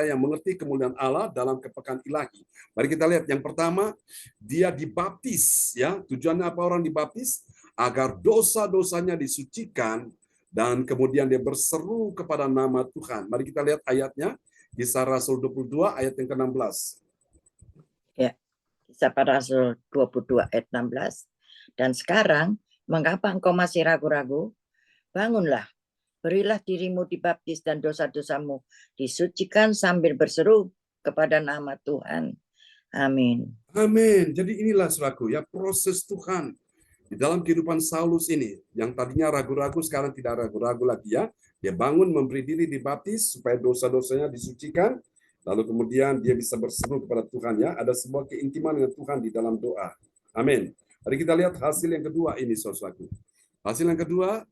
yang mengerti kemuliaan Allah dalam kepekaan ilahi. Mari kita lihat yang pertama, dia dibaptis, ya. Tujuannya apa orang dibaptis? Agar dosa-dosanya disucikan dan kemudian dia berseru kepada nama Tuhan. Mari kita lihat ayatnya, Kisah Rasul 22 ayat yang ke-16. Ya, Kisah Para Rasul 22 ayat 16. Dan sekarang, mengapa engkau masih ragu-ragu? Bangunlah, berilah dirimu dibaptis dan dosa-dosamu disucikan sambil berseru kepada nama Tuhan. Amin. Amin. Jadi inilah saudaraku ya, proses Tuhan di dalam kehidupan Saulus ini. Yang tadinya ragu-ragu sekarang tidak ragu-ragu lagi ya. Dia bangun memberi diri dibaptis supaya dosa-dosanya disucikan. Lalu kemudian dia bisa berseru kepada Tuhan ya. Ada sebuah keintiman dengan Tuhan di dalam doa. Amin. Mari kita lihat hasil yang kedua ini saudaraku. Hasil yang kedua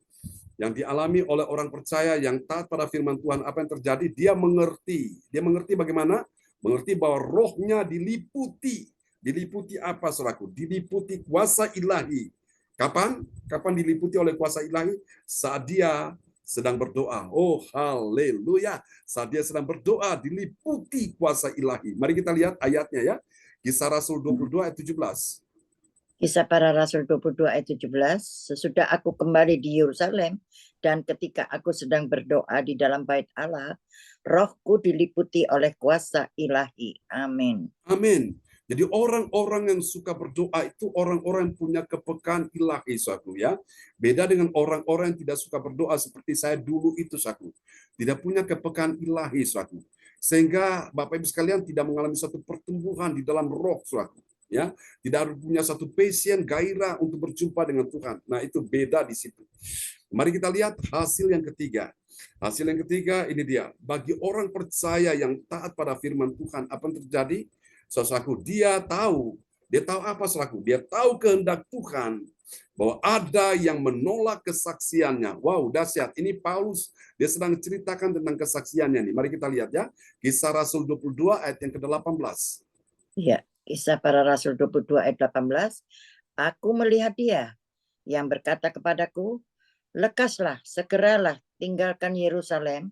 yang dialami oleh orang percaya yang taat pada firman Tuhan, apa yang terjadi? Dia mengerti. Dia mengerti bagaimana? Mengerti bahwa rohnya diliputi. Diliputi apa, saudaraku? Diliputi kuasa ilahi. Kapan? Kapan diliputi oleh kuasa ilahi? Saat dia sedang berdoa. Oh, haleluya. Saat dia sedang berdoa, diliputi kuasa ilahi. Mari kita lihat ayatnya ya. Kisah Rasul 22 ayat 17. Kisah Para Rasul 22 ayat 17, sesudah aku kembali di Yerusalem dan ketika aku sedang berdoa di dalam bait Allah, rohku diliputi oleh kuasa ilahi. Amin. Amin. Jadi orang-orang yang suka berdoa itu orang-orang yang punya kepekaan ilahi, saudaraku ya. Beda dengan orang-orang yang tidak suka berdoa seperti saya dulu itu, saudaraku. Tidak punya kepekaan ilahi, saudaraku. Sehingga Bapak Ibu sekalian tidak mengalami satu pertumbuhan di dalam roh, saudaraku. Ya, tidak punya satu passion, gairah untuk berjumpa dengan Tuhan. Nah, itu beda di situ. Mari kita lihat hasil yang ketiga. Hasil yang ketiga, ini dia. Bagi orang percaya yang taat pada firman Tuhan, apa yang terjadi? Saudaraku, dia tahu apa saudaraku? Dia tahu kehendak Tuhan, bahwa ada yang menolak kesaksiannya. Wow, dahsyat. Ini Paulus, dia sedang ceritakan tentang kesaksiannya nih. Mari kita lihat ya. Kisah Rasul 22 ayat yang ke-18. Ya, Kisah Para Rasul 22 ayat 18. Aku melihat dia yang berkata kepadaku, lekaslah, segeralah tinggalkan Yerusalem,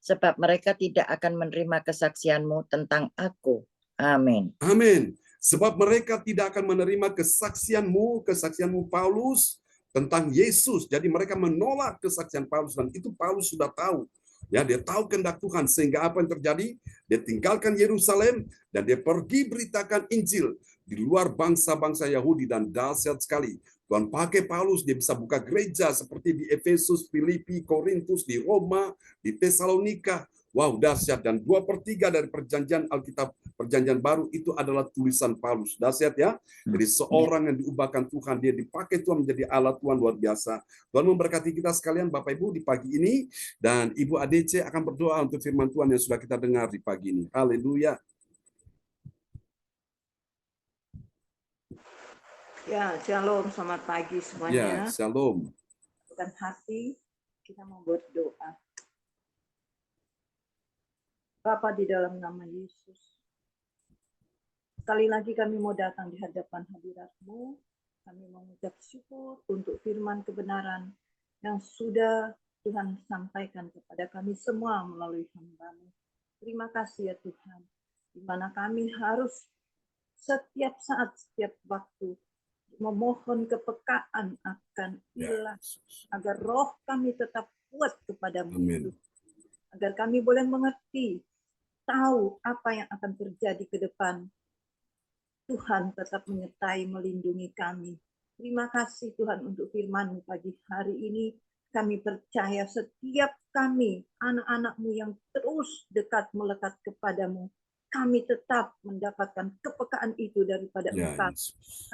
sebab mereka tidak akan menerima kesaksianmu tentang aku. Amin. Amin. Sebab mereka tidak akan menerima kesaksianmu Paulus tentang Yesus. Jadi mereka menolak kesaksian Paulus, dan itu Paulus sudah tahu. Ya, dia tahu kehendak Tuhan, sehingga apa yang terjadi? Dia tinggalkan Yerusalem dan dia pergi beritakan Injil di luar bangsa-bangsa Yahudi, dan dahsyat sekali. Tuhan pakai Paulus, dia bisa buka gereja seperti di Efesus, Filipi, Korintus, di Roma, di Tesalonika. Wow, dahsyat. Dan 2/3 dari perjanjian Alkitab, perjanjian baru itu adalah tulisan Paulus. Dahsyat ya. Jadi seorang yang diubahkan Tuhan, dia dipakai Tuhan menjadi alat Tuhan, luar biasa. Tuhan memberkati kita sekalian Bapak Ibu di pagi ini, dan Ibu ADC akan berdoa untuk firman Tuhan yang sudah kita dengar di pagi ini. Haleluya. Ya, shalom, selamat pagi Ya, semuanya. shalom. Bukan hati, kita mau berdoa. Bapa, di dalam nama Yesus, sekali lagi kami mau datang di hadapan hadirat-Mu. Kami mengucap syukur untuk firman kebenaran yang sudah Tuhan sampaikan kepada kami semua melalui hamba-Mu. Terima kasih ya Tuhan, di mana kami harus setiap saat, setiap waktu memohon kepekaan akan Ya, ilah, agar roh kami tetap kuat kepadamu, amin. agar kami boleh mengerti, tahu apa yang akan terjadi ke depan. Tuhan tetap menyertai, melindungi kami. Terima kasih Tuhan untuk firman-Mu pagi hari ini. Kami percaya setiap kami, anak-anak-Mu yang terus dekat melekat kepadamu, kami tetap mendapatkan kepekaan itu daripada Ya, Engkau. Yesus.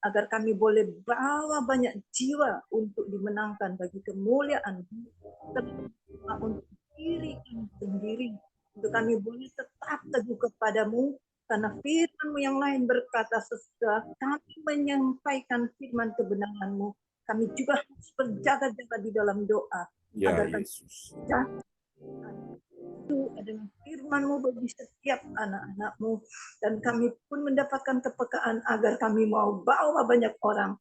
Agar kami boleh bawa banyak jiwa untuk dimenangkan bagi kemuliaan untuk diri kami sendiri, untuk kami boleh tetap teguh kepadamu, karena firman-Mu yang lain berkata, sesudah kami menyampaikan firman kebenaran-Mu, kami juga harus berjaga-jaga di dalam doa, Ya, agar kami Yesus. itu adalah firman-Mu bagi setiap anak-anak-Mu, dan kami pun mendapatkan kepekaan agar kami mau bawa banyak orang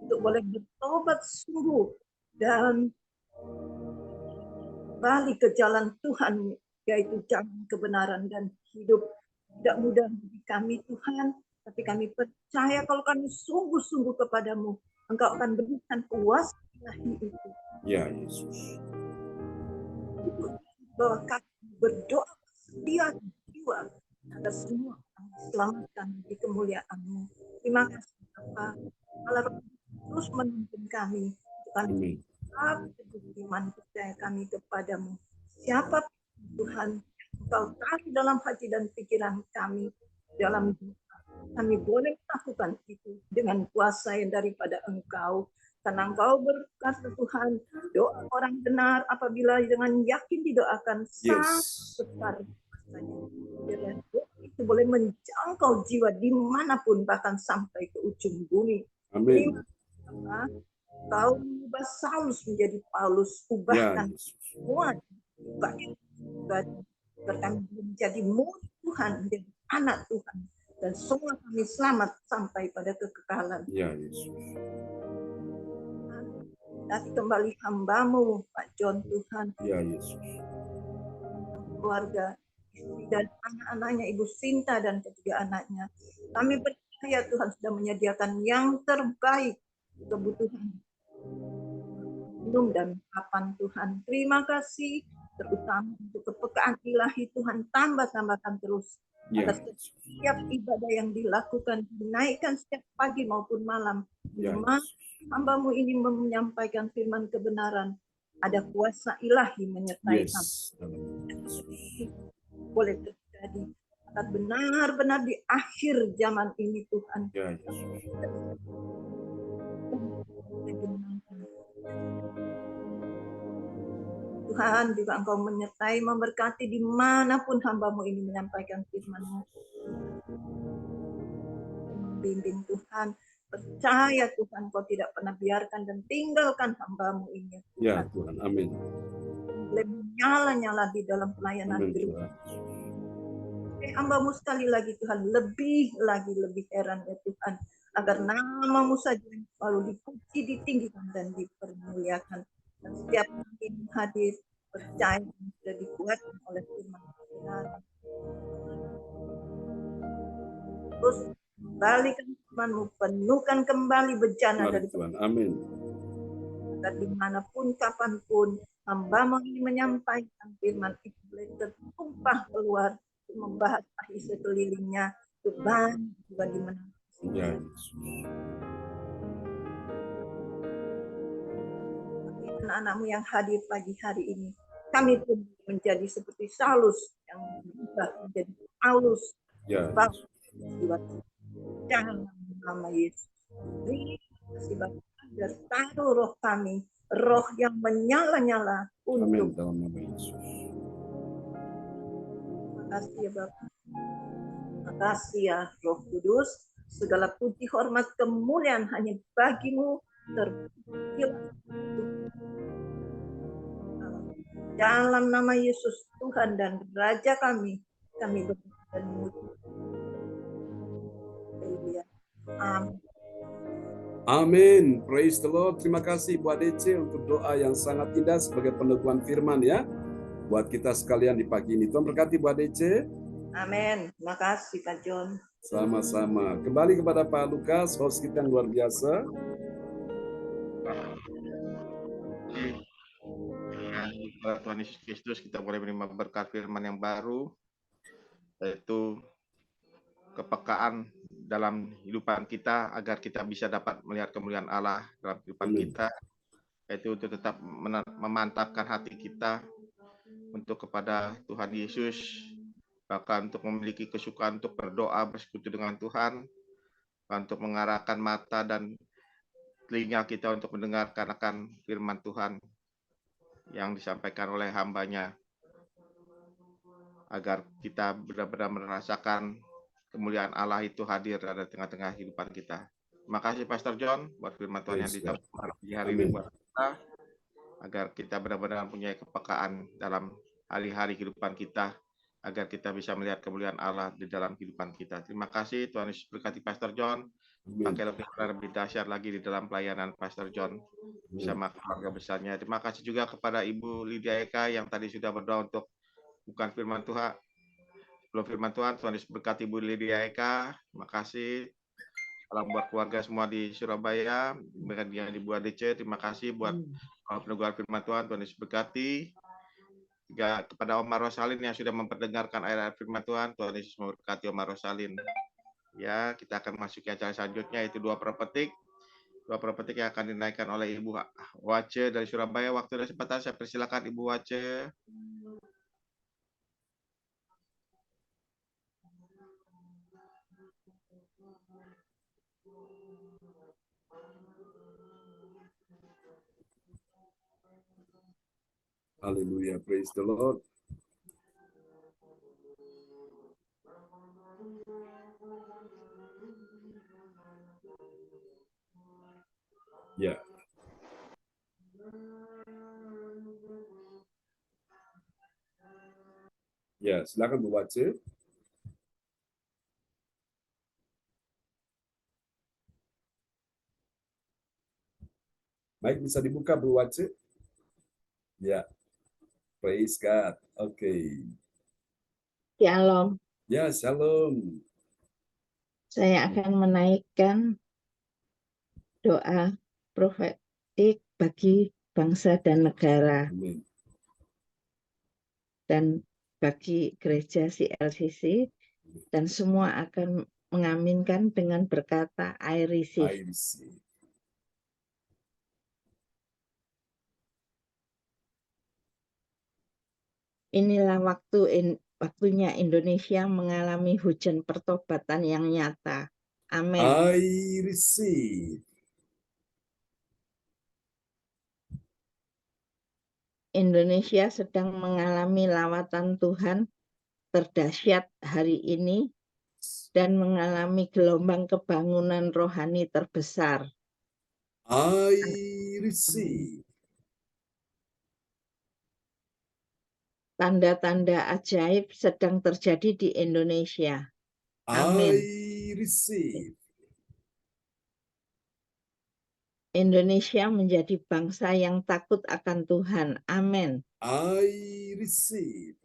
untuk boleh bertobat sungguh dan balik ke jalan Tuhan, yaitu jalan kebenaran dan hidup. Tidak mudah bagi kami Tuhan, tapi kami percaya kalau kami sungguh-sungguh kepadamu, Engkau akan berikan kuasa ilahi itu. Ya, Yesus. Bahwa kami berdoa setia jiwa agar semua kami selamatkan di kemuliaan-Mu. Terima kasih Bapa. Allah terus menuntun kami. Kami Amin. tetap teguh iman percaya kami kepadamu. Siapa Tuhan Engkau taruh dalam hati dan pikiran kami, dalam doa, kami boleh melakukan itu dengan kuasa yang daripada Engkau. Karena Engkau berkata Tuhan, doa orang benar apabila dengan yakin didoakan sangat Yes. besar kuasanya. Dan doa itu boleh menjangkau jiwa dimanapun, bahkan sampai ke ujung bumi. Amin. Terima kasih, Kau ubah Saulus menjadi Paulus, Ya, ubahkan Yesus. semua baik kami menjadi murid Tuhan, menjadi anak Tuhan, dan semua kami selamat sampai pada kekekalan. Ya, Yesus. Dan kembali hamba-Mu Pak John Tuhan, Ya, Yesus. keluarga, istri dan anak-anaknya, Ibu Sinta dan ketiga anaknya. Kami percaya Tuhan sudah menyediakan yang terbaik kebutuhan minum dan makan Tuhan. Terima kasih terutama untuk kepekaan ilahi Tuhan, tambahkan terus Ya, atas setiap ibadah yang dilakukan, dinaikkan setiap pagi maupun malam. ya, Memang hamba-Mu ini menyampaikan firman kebenaran, ada kuasa ilahi menyertai hamba. Yes. Dalam Yesus. Boleh terjadi akan benar-benar di akhir zaman ini Tuhan. Ya, Yesus. Tuhan juga Engkau menyertai, memberkati dimanapun hamba-Mu ini menyampaikan firman-Mu. Membimbing Tuhan, percaya Tuhan Kau tidak pernah biarkan dan tinggalkan hamba-Mu ini. Ya Tuhan, amin. Boleh menyala-nyala di dalam pelayanan Amin hidup. Tuhan. Hamba-Mu sekali lagi Tuhan, lebih heran ya Tuhan, agar nama-Mu saja yang selalu dipuji, ditinggikan dan dipermuliakan. Dan setiap kali yang hadir percaya dan sudah dikuatkan oleh firman kebenaran. Terus kembalikan firman-Mu, penuhkan kembali bencana Mari dari Tuhan, amin. agar dimanapun, kapanpun, hamba-Mu ini menyampaikan firman itu boleh tertumpah keluar untuk membahas ahli sekelilingnya, beban juga di mana. Ya Yesus. Anak-anak-Mu yang hadir pagi hari ini, kami pun menjadi seperti Saulus yang berubah menjadi Paulus. Ya Bapa, Yesus. dalam nama Yesus. Terima kasih Bapak, agar taruh roh kami, roh yang menyala-nyala Amin untuk. dalam nama Yesus. Terima kasih ya Bapak. Terima kasih ya Roh Kudus. Segala puji, hormat, kemuliaan hanya bagi-Mu. Terpujilah dalam nama Yesus Tuhan dan Raja kami berdoa dan mengucap. Haleluya. Amin. Amin. Praise the Lord. Terima kasih Bu ADC untuk doa yang sangat indah sebagai peneguhan firman ya. Buat kita sekalian di pagi ini. Tuhan berkati Bu ADC. Amin. Terima kasih Kak John. Sama-sama. Kembali kepada Pak Lukas, host kita yang luar biasa. Kepada Tuhan Yesus Kristus, kita boleh menerima berkat firman yang baru, yaitu kepekaan dalam kehidupan kita agar kita bisa dapat melihat kemuliaan Allah dalam kehidupan Amin. kita, yaitu untuk tetap memantapkan hati kita untuk kepada Tuhan Yesus, bahkan untuk memiliki kesukaan untuk berdoa, bersekutu dengan Tuhan, untuk mengarahkan mata dan telinga kita untuk mendengarkan akan firman Tuhan yang disampaikan oleh hamba-Nya, agar kita benar-benar merasakan kemuliaan Allah itu hadir di tengah-tengah kehidupan kita. Terima kasih Pastor John buat firman Tuhan yang ditambahkan di hari ini buat kita, agar kita benar-benar mempunyai kepekaan dalam hari-hari kehidupan kita, agar kita bisa melihat kemuliaan Allah di dalam kehidupan kita. Terima kasih, Tuhan Yesus berkati Pastor John. Pakai lebih dahsyat lagi di dalam pelayanan Pastor John bersama keluarga besarnya. Terima kasih juga kepada Ibu Lydia Eka yang tadi sudah berdoa untuk bukan firman Tuhan. Sebelum firman Tuhan, Tuhan Yesus berkati Ibu Lydia Eka. Terima kasih. Salam buat keluarga semua di Surabaya, dengan di Bu ADC. Terima kasih buat peneguhan firman Tuhan. Tuhan Yesus berkati. Juga kepada Omar Rosalin yang sudah memperdengarkan ayat-ayat firman Tuhan. Tuhan Yesus memberkati Omar Rosalin. Ya, kita akan masuk ke acara selanjutnya, yaitu doa pepetik. Doa pepetik yang akan dinaikkan oleh Ibu Wace dari Surabaya. Waktu dan kesempatan saya persilakan Ibu Wace. Haleluya, praise the Lord. Ya. Ya, silakan Bu Wace. Mic bisa dibuka Bu Wace? Ya. Praise God. Oke. Shalom. Ya, shalom. Saya akan menaikkan doa profetik bagi bangsa dan negara Amin. dan bagi gereja CLCC, dan semua akan mengaminkan dengan berkata, I receive. I receive. Inilah waktunya Indonesia mengalami hujan pertobatan yang nyata. Amin. I receive. Indonesia sedang mengalami lawatan Tuhan terdahsyat hari ini dan mengalami gelombang kebangunan rohani terbesar. I receive. Tanda-tanda ajaib sedang terjadi di Indonesia. Amin. I receive. Indonesia menjadi bangsa yang takut akan Tuhan. Amin. I receive.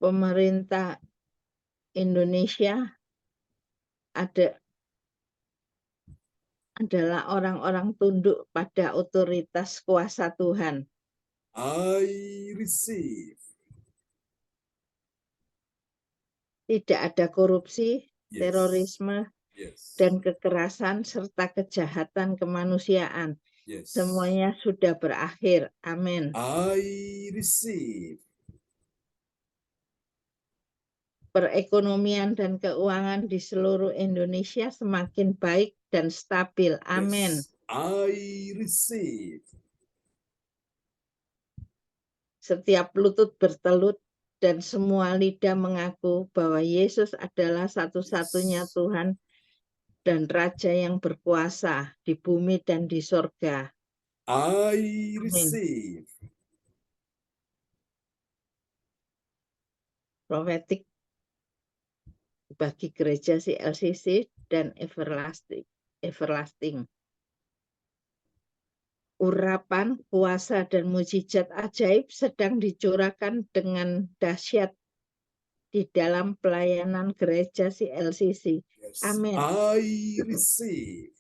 Pemerintah Indonesia adalah orang-orang tunduk pada otoritas kuasa Tuhan. I receive. Tidak ada korupsi, Yes. terorisme, Yes. dan kekerasan serta kejahatan kemanusiaan. Yes. Semuanya sudah berakhir. Amin. I receive. Perekonomian dan keuangan di seluruh Indonesia semakin baik dan stabil. Amin. Yes. I receive. Setiap lutut bertelut dan semua lidah mengaku bahwa Yesus adalah satu-satunya Yes. Tuhan dan Raja yang berkuasa di bumi dan di sorga. I Amin. receive. Profetik bagi gereja CLCC dan Everlasting. Urapan, kuasa, dan mujizat ajaib sedang dicurahkan dengan dahsyat di dalam pelayanan gereja CLCC. Yes. Amin. I receive.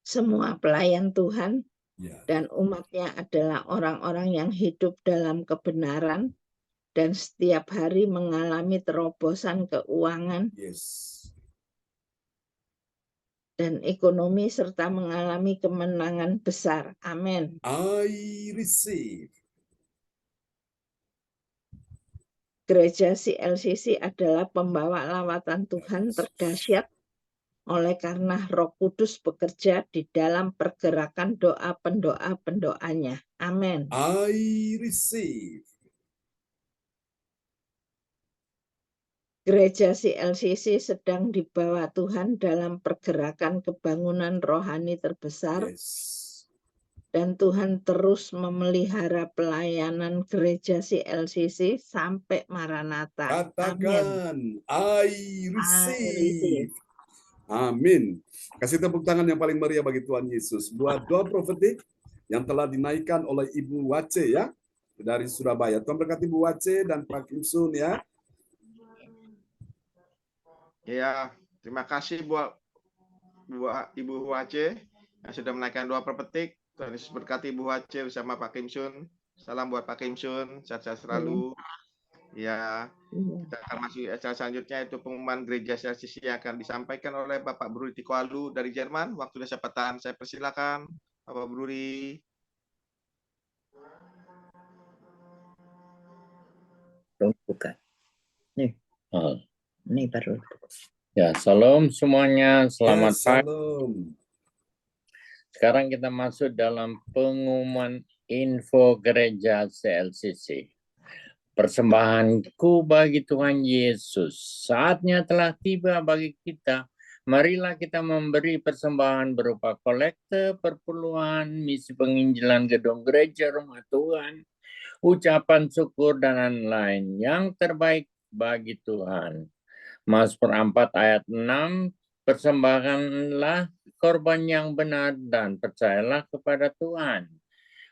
Semua pelayan Tuhan Ya. dan umatnya adalah orang-orang yang hidup dalam kebenaran dan setiap hari mengalami terobosan keuangan Yes. dan ekonomi serta mengalami kemenangan besar. Amin. I receive. Gereja CLCC adalah pembawa lawatan Tuhan terdahsyat oleh karena Roh Kudus bekerja di dalam pergerakan doa pendoa-pendoanya. Amin. I receive. Gereja CLCC sedang dibawa Tuhan dalam pergerakan kebangunan rohani terbesar Yes. dan Tuhan terus memelihara pelayanan gereja CLCC sampai Maranatha. Amin. Katakan, I I receive. receive. Amin. Kasih tepuk tangan yang paling meriah bagi Tuhan Yesus. Buat doa profetik yang telah dinaikkan oleh Ibu Wace ya, dari Surabaya. Tuhan berkati Ibu Wace dan Pak Kim Sun ya. Ya, terima kasih buat Ibu Wace yang sudah menaikkan doa profetik. Tuhan Yesus berkati Ibu Wace bersama Pak Kim Sun. Salam buat Pak Kim Sun, sehat-sehat selalu. Ya, kita akan masuk acara selanjutnya, itu pengumuman gereja CLCC yang akan disampaikan oleh Bapak Bruri Tikoalu dari Jerman. Waktunya sepatan, saya persilakan Bapak Bruri. Bukan. Nih, Oh, ini baru. ya, salam semuanya, selamat Ya, pagi. salam. Sekarang kita masuk dalam pengumuman info gereja CLCC. Persembahanku bagi Tuhan Yesus. Saatnya telah tiba bagi kita. Marilah kita memberi persembahan berupa kolekte, perpuluhan, misi penginjilan gedung gereja rumah Tuhan, ucapan syukur, dan lain-lain yang terbaik bagi Tuhan. Mazmur 4 ayat 6, persembahkanlah korban yang benar dan percayalah kepada Tuhan.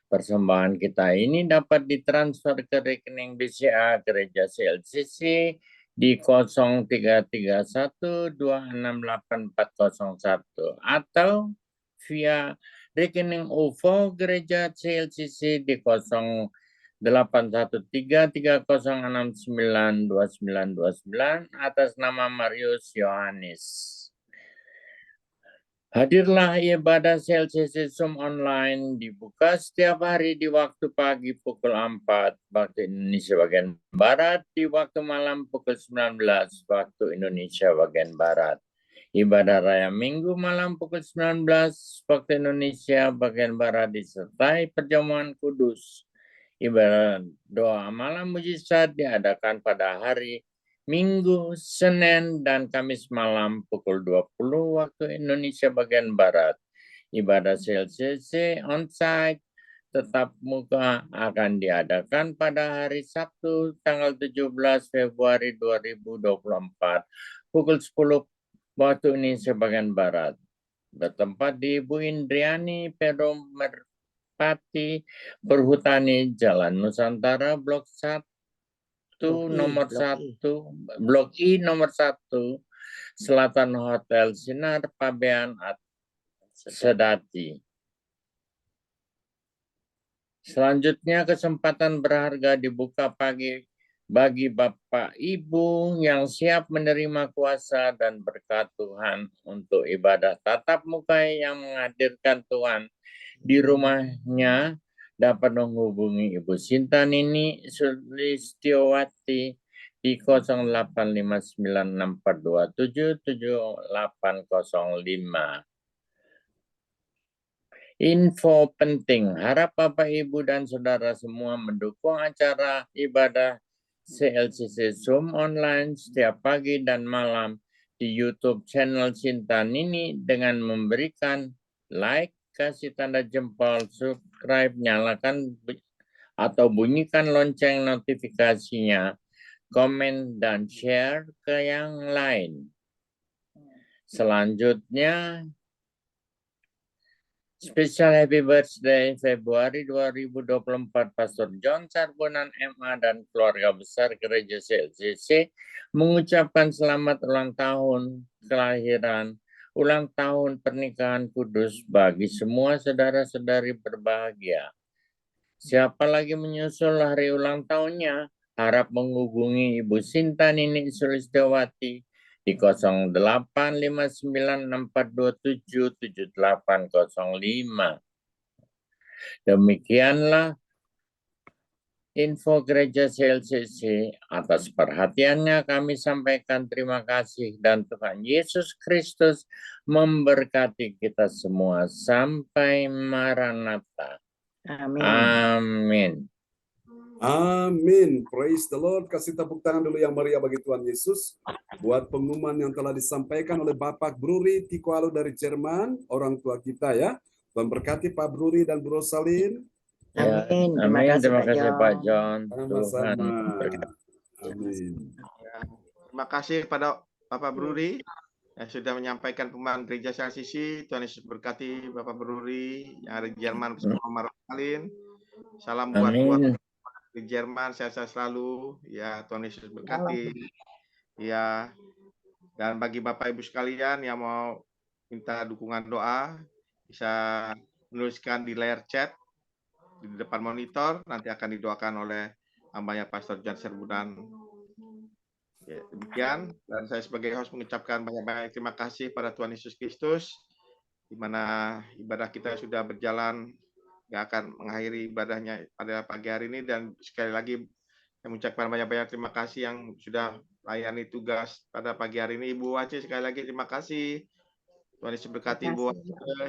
Persembahan kita ini dapat ditransfer ke rekening BCA Gereja CLCC di 0331268401 atau via rekening OVO Gereja CLCC di 081330692929 atas nama Marius Yohanes. Hadirlah ibadah CLCC Zoom online dibuka setiap hari di waktu pagi pukul 4 waktu Indonesia bagian Barat, di waktu malam pukul 19 waktu Indonesia bagian Barat. Ibadah raya Minggu malam pukul 19 waktu Indonesia bagian Barat disertai perjamuan kudus. Ibadah doa malam mujizat diadakan pada hari Minggu, Senin, dan Kamis malam pukul 20 waktu Indonesia bagian Barat. Ibadah CLCC onsite tetap muka akan diadakan pada hari Sabtu tanggal 17 Februari 2024 pukul 10 waktu Indonesia bagian Barat. Bertempat di Ibu Indriani Perum Merpati Perhutani Jalan Nusantara Blok 1 nomor 1 Blok I nomor 1 Selatan Hotel Sinar Pabean Sedati. Selanjutnya kesempatan berharga dibuka bagi Bapak Ibu yang siap menerima kuasa dan berkat Tuhan untuk ibadah tatap muka yang menghadirkan Tuhan di rumahnya dapat menghubungi Ibu Sinta Nini Sulistiowati di 085964277805. Info penting, harap Bapak Ibu dan Saudara semua mendukung acara ibadah CLCC Zoom online setiap pagi dan malam di YouTube channel Sinta Nini dengan memberikan like, kasih tanda jempol, subscribe, nyalakan atau bunyikan lonceng notifikasinya, komen dan share ke yang lain. Selanjutnya, Special Happy Birthday Februari 2024 Pastor John Sarbonan MA dan keluarga besar Gereja CLCC mengucapkan selamat ulang tahun kelahiran, ulang tahun pernikahan kudus bagi semua saudara-saudari berbahagia. Siapa lagi menyusul hari ulang tahunnya, harap menghubungi Ibu Sinta Nini Sulistiowati di 085964277805. Demikianlah info Gereja CLCC. Atas perhatiannya kami sampaikan terima kasih dan Tuhan Yesus Kristus memberkati kita semua. Sampai Maranatha. Amin. Amin. Amin. Praise the Lord. Kasih tepuk tangan dulu yang meriah bagi Tuhan Yesus. Buat pengumuman yang telah disampaikan oleh Bapak Bruri Tikualo dari Jerman, orang tua kita ya. Tuhan berkati Pak Bruri dan Bro Salim. Amin. Terima kasih Pak John. Sama-sama. Tuhan berkati. Amin. Terima kasih kepada Bapak Bruri yang sudah menyampaikan pengumuman Gereja CLCC. Tuhan Yesus berkati Bapak Bruri yang ada di Jerman bersama Mama Rosalin. Salam buat Amin. di Jerman, sehat-sehat selalu. Ya, Tuhan Yesus berkati. Ya, dan bagi Bapak Ibu sekalian yang mau minta dukungan doa, bisa menuliskan di layar chat di depan monitor, nanti akan didoakan oleh hambanya Pastor John Sarbonan. Ya, demikian, dan saya sebagai host mengucapkan banyak-banyak terima kasih pada Tuhan Yesus Kristus, di mana ibadah kita sudah berjalan, nggak akan mengakhiri ibadahnya pada pagi hari ini, dan sekali lagi saya mengucapkan banyak-banyak terima kasih yang sudah layani tugas pada pagi hari ini. Ibu Wace, sekali lagi terima kasih. Tuhan Yesus berkati Ibu Wace.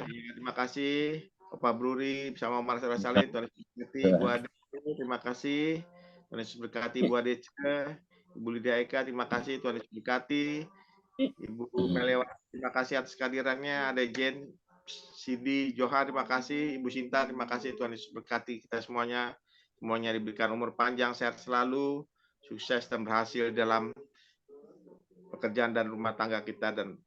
Terima kasih. Bapak Bruri bersama Omar Saleh, Tuhan Yesus berkati. Ibu Ade, terima kasih. Tuhan Yesus berkati. Ibu Adece, Ibu Lydia Eka, terima kasih. Tuhan Yesus berkati. Ibu Melewati, terima kasih atas kehadirannya. Ada Jen, Sidi, Johan, terima kasih. Ibu Sinta, terima kasih. Tuhan Yesus berkati kita semuanya. Semuanya diberikan umur panjang, sehat selalu, sukses dan berhasil dalam pekerjaan dan rumah tangga kita dan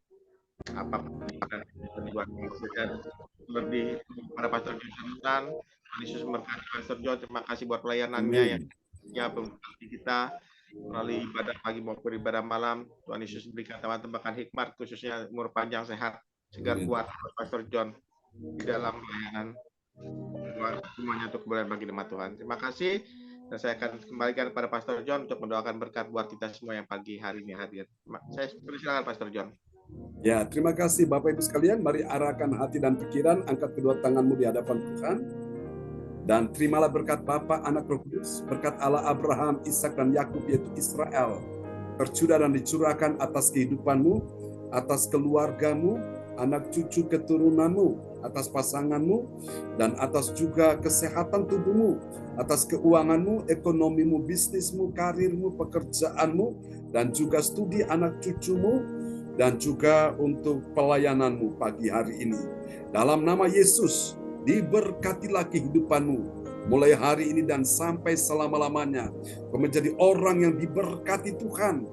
apapun yang dibuat. Dan lebih pada Pastor John Sarbonan, Tuhan Yesus memberkati Pastor John. Terima kasih buat pelayanannya yang memberkati kita melalui ibadah pagi maupun ibadah malam. Tuhan Yesus berikan teman-teman hikmat, khususnya umur panjang, sehat, segar kuat Pastor John di dalam pelayanan. Semuanya untuk kemuliaan bagi nama Tuhan. Terima kasih. Dan saya akan kembalikan kepada Pastor John untuk mendoakan berkat buat kita semua yang pagi hari ini hadir. Saya persilakan Pastor John. Ya, terima kasih Bapak Ibu sekalian. Mari arahkan hati dan pikiran, angkat kedua tanganmu di hadapan Tuhan. Dan terimalah berkat Bapa, Anak, Roh Kudus, berkat Allah Abraham, Ishak dan Yakub yaitu Israel, tercurah dan dicurahkan atas kehidupanmu atas keluargamu, anak cucu keturunanmu, atas pasanganmu, dan atas juga kesehatan tubuhmu, atas keuanganmu, ekonomimu, bisnismu, karirmu, pekerjaanmu, dan juga studi anak cucumu, dan juga untuk pelayananmu pagi hari ini. Dalam nama Yesus, diberkatilah kehidupanmu mulai hari ini dan sampai selama-lamanya. Kau menjadi orang yang diberkati Tuhan.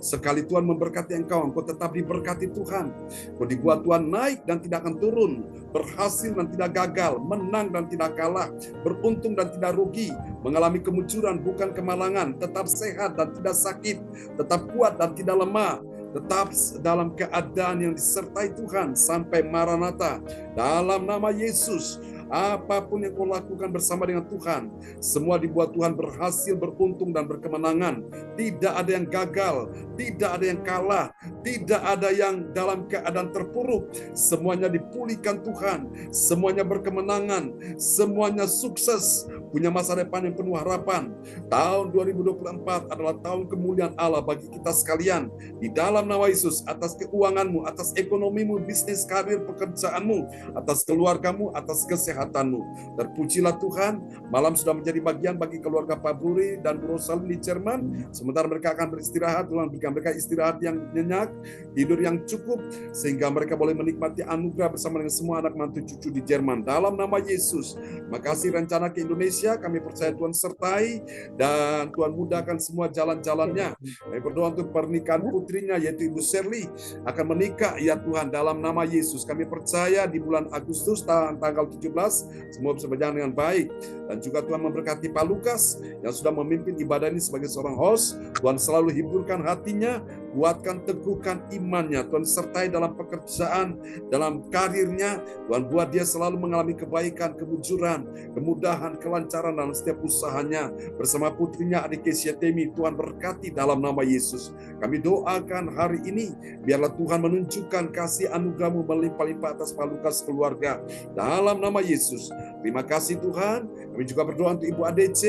Sekali Tuhan memberkati engkau, engkau tetap diberkati Tuhan. Kau dibuat Tuhan naik dan tidak akan turun, berhasil dan tidak gagal, menang dan tidak kalah, beruntung dan tidak rugi, mengalami kemunculan bukan kemalangan, tetap sehat dan tidak sakit, tetap kuat dan tidak lemah, tetap dalam keadaan yang disertai Tuhan sampai Maranatha. Dalam nama Yesus, apapun yang kau lakukan bersama dengan Tuhan, semua dibuat Tuhan berhasil, beruntung, dan berkemenangan. Tidak ada yang gagal, tidak ada yang kalah, tidak ada yang dalam keadaan terpuruk. Semuanya dipulihkan Tuhan, semuanya berkemenangan, semuanya sukses, punya masa depan yang penuh harapan. Tahun 2024 adalah tahun kemuliaan Allah bagi kita sekalian. Di dalam nama Yesus, atas keuanganmu, atas ekonomimu, bisnis, karir, pekerjaanmu, atas keluargamu, atas kesehatanmu. Terpujilah Tuhan, malam sudah menjadi bagian bagi keluarga Pak Buri dan Bu Rosalin di Jerman. Sementara mereka akan beristirahat, Tuhan berikan mereka istirahat yang nyenyak, tidur yang cukup, sehingga mereka boleh menikmati anugerah bersama dengan semua anak mantu cucu di Jerman. Dalam nama Yesus, makasih rencana ke Indonesia, kami percaya Tuhan sertai, dan Tuhan mudahkan semua jalan-jalannya. Kami berdoa untuk pernikahan putrinya, yaitu Ibu Shirley, akan menikah, ya Tuhan, dalam nama Yesus. Kami percaya di bulan Agustus, tanggal 17, semua bisa berjalan dengan baik. Dan juga Tuhan memberkati Pak Lukas, yang sudah memimpin ibadah ini sebagai seorang host. Tuhan selalu hiburkan hatinya, kuatkan, teguhkan imannya. Tuhan sertai dalam pekerjaan, dalam karirnya. Tuhan buat dia selalu mengalami kebaikan, kemujuran, kemudahan, kelancaran dalam setiap usahanya. Bersama putrinya Adik Kesia Temi, Tuhan berkati dalam nama Yesus. Kami doakan hari ini, biarlah Tuhan menunjukkan kasih anugerah-Mu melimpah-limpah atas Pak Lukas keluarga. Dalam nama Yesus. Terima kasih Tuhan. Kami juga berdoa untuk Ibu ADC,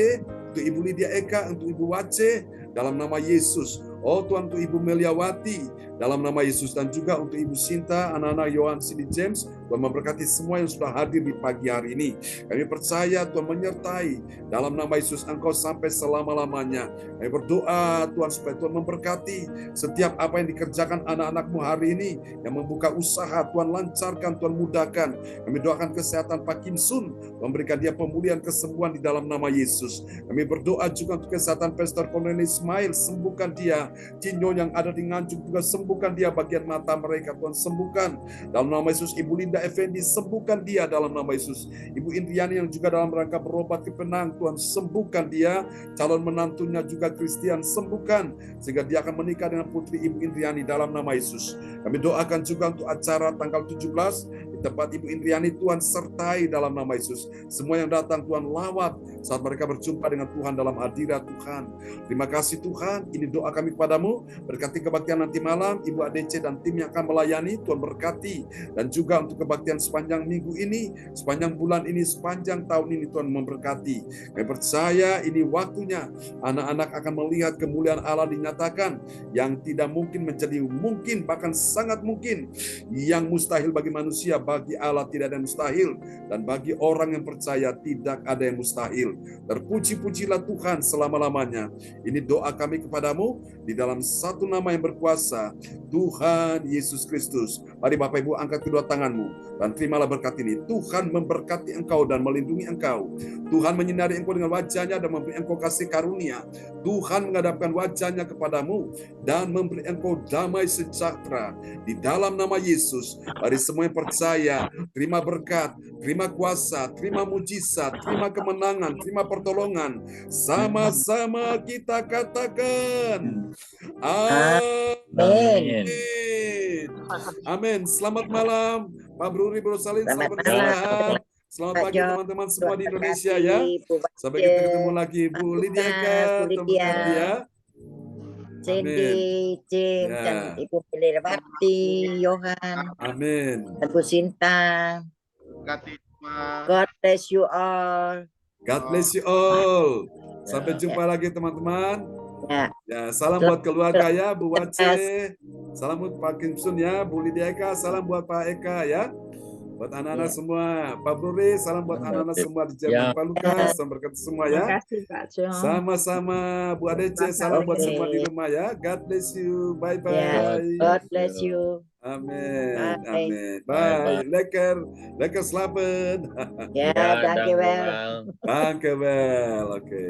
untuk Ibu Lydia Eka, untuk Ibu Wace, dalam nama Yesus. Oh Tuhan, untuk Ibu Meliawati, dalam nama Yesus, dan juga untuk Ibu Sinta, anak-anak Yohan Cindy James. Tuhan memberkati semua yang sudah hadir di pagi hari ini. Kami percaya Tuhan menyertai, dalam nama Yesus Engkau sampai selama-lamanya. Kami berdoa Tuhan supaya Tuhan memberkati setiap apa yang dikerjakan anak-anak-Mu hari ini, yang membuka usaha, Tuhan lancarkan, Tuhan mudahkan. Kami doakan kesehatan Pak Kim Sun, memberikan dia pemulihan, kesembuhan di dalam nama Yesus. Kami berdoa juga untuk kesehatan Pastor Cornelius Ismail, sembuhkan dia. Cinyo yang ada di Nganjuk juga sembuhkan dia, bagian mata mereka Tuhan sembuhkan dalam nama Yesus. Ibu Linda Effendi, sembuhkan dia dalam nama Yesus. Ibu Indriani yang juga dalam rangka berobat ke Penang, Tuhan sembuhkan dia. Calon menantunya juga Christian, sembuhkan sehingga dia akan menikah dengan putri Ibu Indriani dalam nama Yesus. Kami doakan juga untuk acara tanggal 17 di tempat Ibu Indriani, Tuhan sertai dalam nama Yesus. Semua yang datang Tuhan lawat saat mereka berjumpa dengan Tuhan dalam hadirat Tuhan. Terima kasih Tuhan, ini doa kami kepadamu. Berkati kebaktian nanti malam, Ibu ADC dan tim yang akan melayani, Tuhan berkati. Dan juga untuk kebaktian sepanjang minggu ini, sepanjang bulan ini, sepanjang tahun ini, Tuhan memberkati. Kami percaya ini waktunya anak-anak akan melihat kemuliaan Allah dinyatakan, yang tidak mungkin menjadi mungkin, bahkan sangat mungkin. Yang mustahil bagi manusia, bagi Allah tidak ada yang mustahil. Dan bagi orang yang percaya tidak ada yang mustahil. Terpuji-pujilah Tuhan selama-lamanya. Ini doa kami kepadamu di dalam satu nama yang berkuasa, Tuhan Yesus Kristus. Mari Bapak Ibu angkat kedua tanganmu dan terimalah berkat ini. Tuhan memberkati engkau dan melindungi engkau. Tuhan menyinari engkau dengan wajahnya dan memberi engkau kasih karunia. Tuhan menghadapkan wajahnya kepadamu dan memberi engkau damai sejahtera. Di dalam nama Yesus, mari semua yang percaya, terima berkat, terima kuasa, terima mujizat, terima kemenangan, terima pertolongan. Sama-sama kita katakan, Amin. Amin. Selamat malam, Pak Bruri, Bro Salin. Selamat Selamat malam. istirahat. Selamat pagi John. teman-teman semua Tuhan di Indonesia berkati, ya. Bu Bace, Sampai kita ketemu lagi, Bu Pak Lydia Lukas, Eka, Bu Tuhan Lydia, berkati ya. Cindy, James, Ya. dan Ibu Meliawati, Yohan, Amin. dan Bu Sinta. Berkati semua. God bless you all. God bless you all. Sampai jumpa lagi teman-teman. Ya, Ya, salam buat keluarga ya, Bu Wace. Salam buat Pak Kimsun ya, Bu Lydia Eka. Salam buat Pak Eka ya. Buat anak-anak Ya. semua. Pak Bruri, salam buat anak-anak semua di Jerman. Ya. Pak Lukas, salam berkat semua Terima ya. kasih Pak John. Sama-sama Bu Adece, Terima salam buat kasih. semua di rumah ya. God bless you. ya. Bye-bye. God bless you. Amin. Bye. Amin. Bye-bye. Bye. Lekker slapen. Ya, Ya, dankjewel. dankjewel. Dankjewel. Oke.